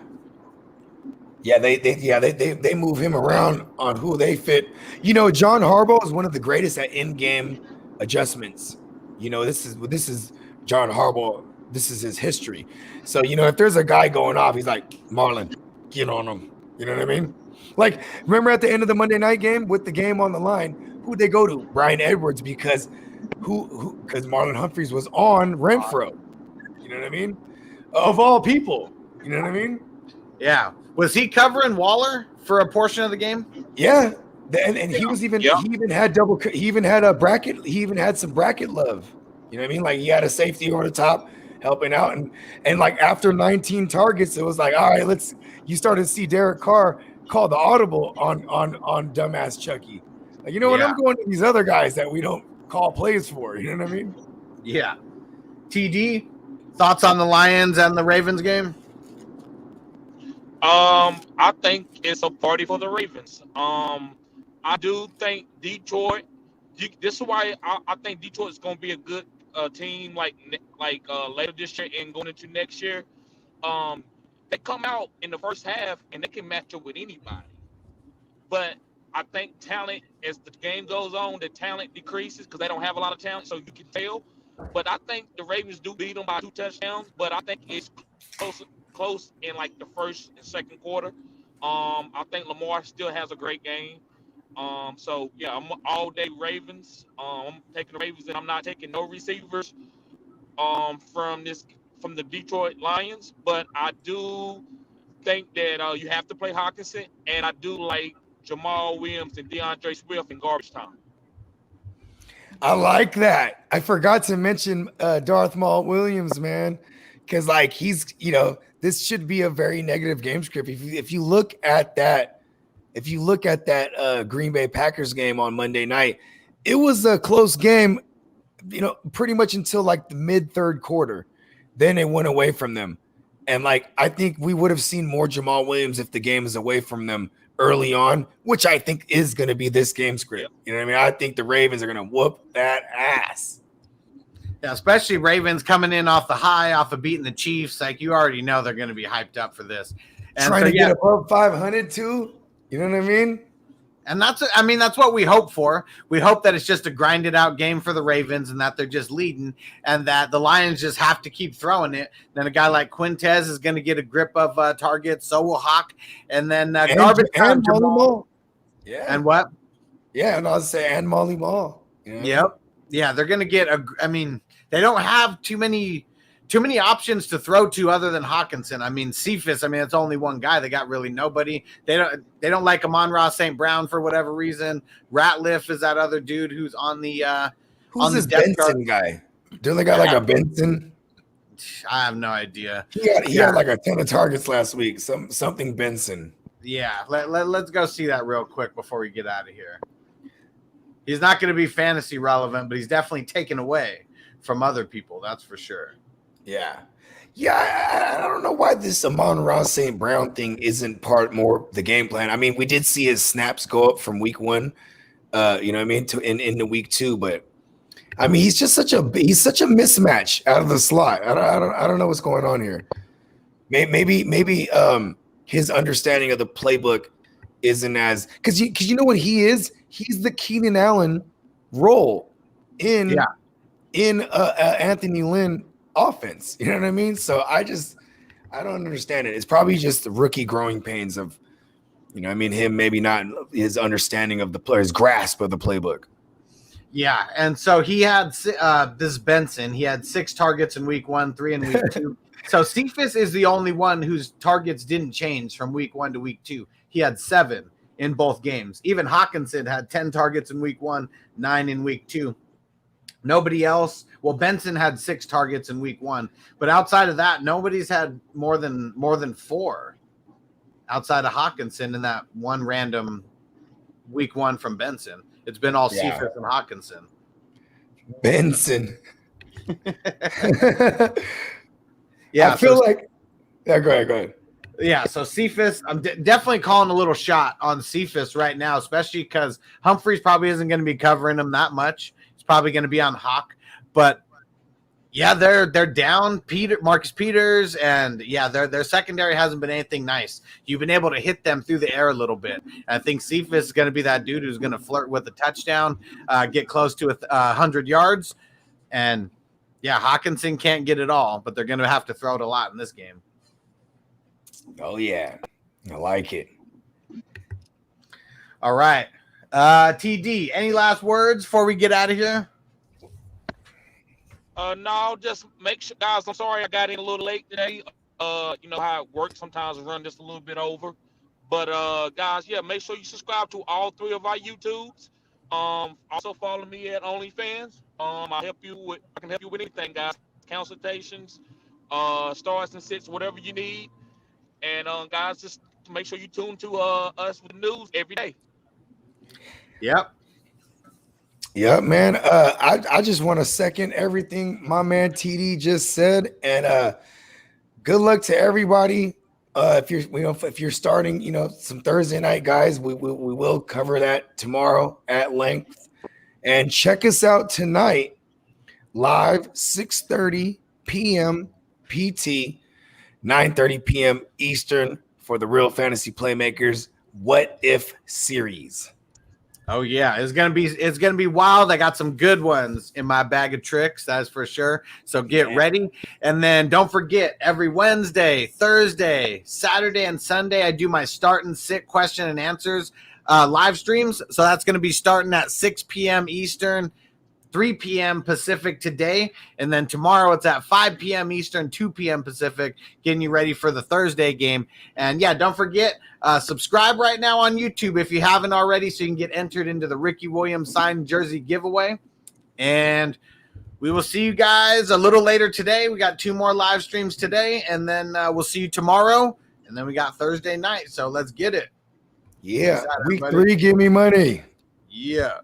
They move him around on who they fit. John Harbaugh is one of the greatest at in-game adjustments. This is John Harbaugh. This is his history. So if there's a guy going off, he's like, Marlon, get on him. You know what I mean? Like, remember at the end of the Monday night game with the game on the line, who'd they go to? Bryan Edwards, because Marlon Humphreys was on Renfrow. You know what I mean? Of all people. You know what I mean? Yeah. Was he covering Waller for a portion of the game? Yeah. And he was he even had a bracket. He even had some bracket love. You know what I mean? Like he had a safety over the top helping out. And like after 19 targets, it was like, all right, you started to see Derek Carr call the audible on dumbass Chucky. Like, what? I'm going to these other guys that we don't call plays for. You know what I mean? Yeah. TD, thoughts on the Lions and the Ravens game? I think it's a party for the Ravens. I do think Detroit. This is why I think Detroit is going to be a good team. Like later this year and going into next year. They come out in the first half and they can match up with anybody. But I think talent, as the game goes on, the talent decreases because they don't have a lot of talent, so you can tell. But I think the Ravens do beat them by 2 touchdowns, but I think it's close in like the first and second quarter. I think Lamar still has a great game. So yeah, I'm all day Ravens. I'm taking the Ravens, and I'm not taking no receivers from the Detroit Lions, but I do think that you have to play Hawkinson, and I do like Jamal Williams and DeAndre Swift in garbage time. I like that. I forgot to mention Darth Maul Williams, man, because like he's, this should be a very negative game script. If you look at that Green Bay Packers game on Monday night, it was a close game, pretty much until like the mid third quarter. Then it went away from them. And like, I think we would have seen more Jamal Williams if the game is away from them early on, which I think is going to be this game script. You know what I mean? I think the Ravens are going to whoop that ass. Yeah, especially Ravens coming in off the high, off of beating the Chiefs. Like, you already know they're going to be hyped up for this. And trying to get above 500 too. You know what I mean? And that's what we hope for. We hope that it's just a grinded out game for the Ravens and that they're just leading and that the Lions just have to keep throwing it. Then a guy like Quintez is going to get a grip of targets. So will Hawk. And then garbage time Jamal. Yeah. And what? Yeah. And I was saying, and Molly Maul. Yep. Yeah. They're going to get they don't have too many options to throw to other than Hawkinson. Cephas, it's only one guy. They got really nobody. They don't like Amon-Ra St. Brown for whatever reason. Ratliff is that other dude who's on the who's this Benson guy? Don't they got like a Benson? I have no idea. He had like a ton of targets last week. Something Benson. Yeah, let's go see that real quick before we get out of here. He's not going to be fantasy relevant, but he's definitely taken away from other people. That's for sure. Yeah. I don't know why this Amon-Ra St. Brown thing isn't part more the game plan. We did see his snaps go up from week 1, to into week 2, but he's just such a mismatch out of the slot. I don't know what's going on here. Maybe his understanding of the playbook isn't as because you know what he is. He's the Keenan Allen role in Anthony Lynn offense. You know what I mean? So I don't understand it. It's probably just the rookie growing pains of, him maybe not his understanding of the player's grasp of the playbook. Yeah, and so he had this Benson. He had 6 targets in week 1, 3 in week 2. So Cephas is the only one whose targets didn't change from week 1 to week 2. He had 7 in both games. Even Hawkinson had 10 targets in week 1, 9 in week 2. Nobody else. Well, Benson had 6 targets in week 1, but outside of that, nobody's had more than 4 outside of Hawkinson in that one random week 1 from Benson. It's been all Cephas and Hawkinson. Benson. Yeah, I feel like. Yeah, go ahead. Yeah, so Cephas, I'm definitely calling a little shot on Cephas right now, especially because Humphreys probably isn't going to be covering him that much. He's probably going to be on Hawk, but yeah, they're down Marcus Peters, and yeah, their secondary hasn't been anything nice. You've been able to hit them through the air a little bit. I think Cephas is going to be that dude who's going to flirt with a touchdown, get close to 100 yards, and yeah, Hawkinson can't get it all, but they're going to have to throw it a lot in this game. Oh yeah, I like it. All right, TD, any last words before we get out of here? No, just make sure, guys. I'm sorry I got in a little late today. You know how it works. Sometimes I run just a little bit over. But guys, yeah, make sure you subscribe to all 3 of our YouTubes. Also follow me at OnlyFans. I can help you with anything, guys. Consultations, stars and sits, whatever you need. And guys, just make sure you tune to us with the news every day. Yep. Yeah, man. I just want to second everything my man TD just said, and good luck to everybody. If you're starting, some Thursday night guys, we will cover that tomorrow at length. And check us out tonight, live 6:30 p.m. PT, 9:30 p.m. Eastern for the Real Fantasy Playmakers What If series. Oh yeah, it's gonna be wild. I got some good ones in my bag of tricks, that's for sure. So get ready, and then don't forget every Wednesday, Thursday, Saturday, and Sunday I do my start and sit question and answers live streams. So that's gonna be starting at 6 p.m. Eastern, 3 p.m. Pacific today, and then tomorrow it's at 5 p.m. Eastern, 2 p.m. Pacific, getting you ready for the Thursday game. And yeah, don't forget, subscribe right now on YouTube if you haven't already, so you can get entered into the Ricky Williams signed jersey giveaway. And we will see you guys a little later today. We got 2 more live streams today, and then we'll see you tomorrow, and then we got Thursday night. So let's get it. Yeah, week 3, give me money. Yeah.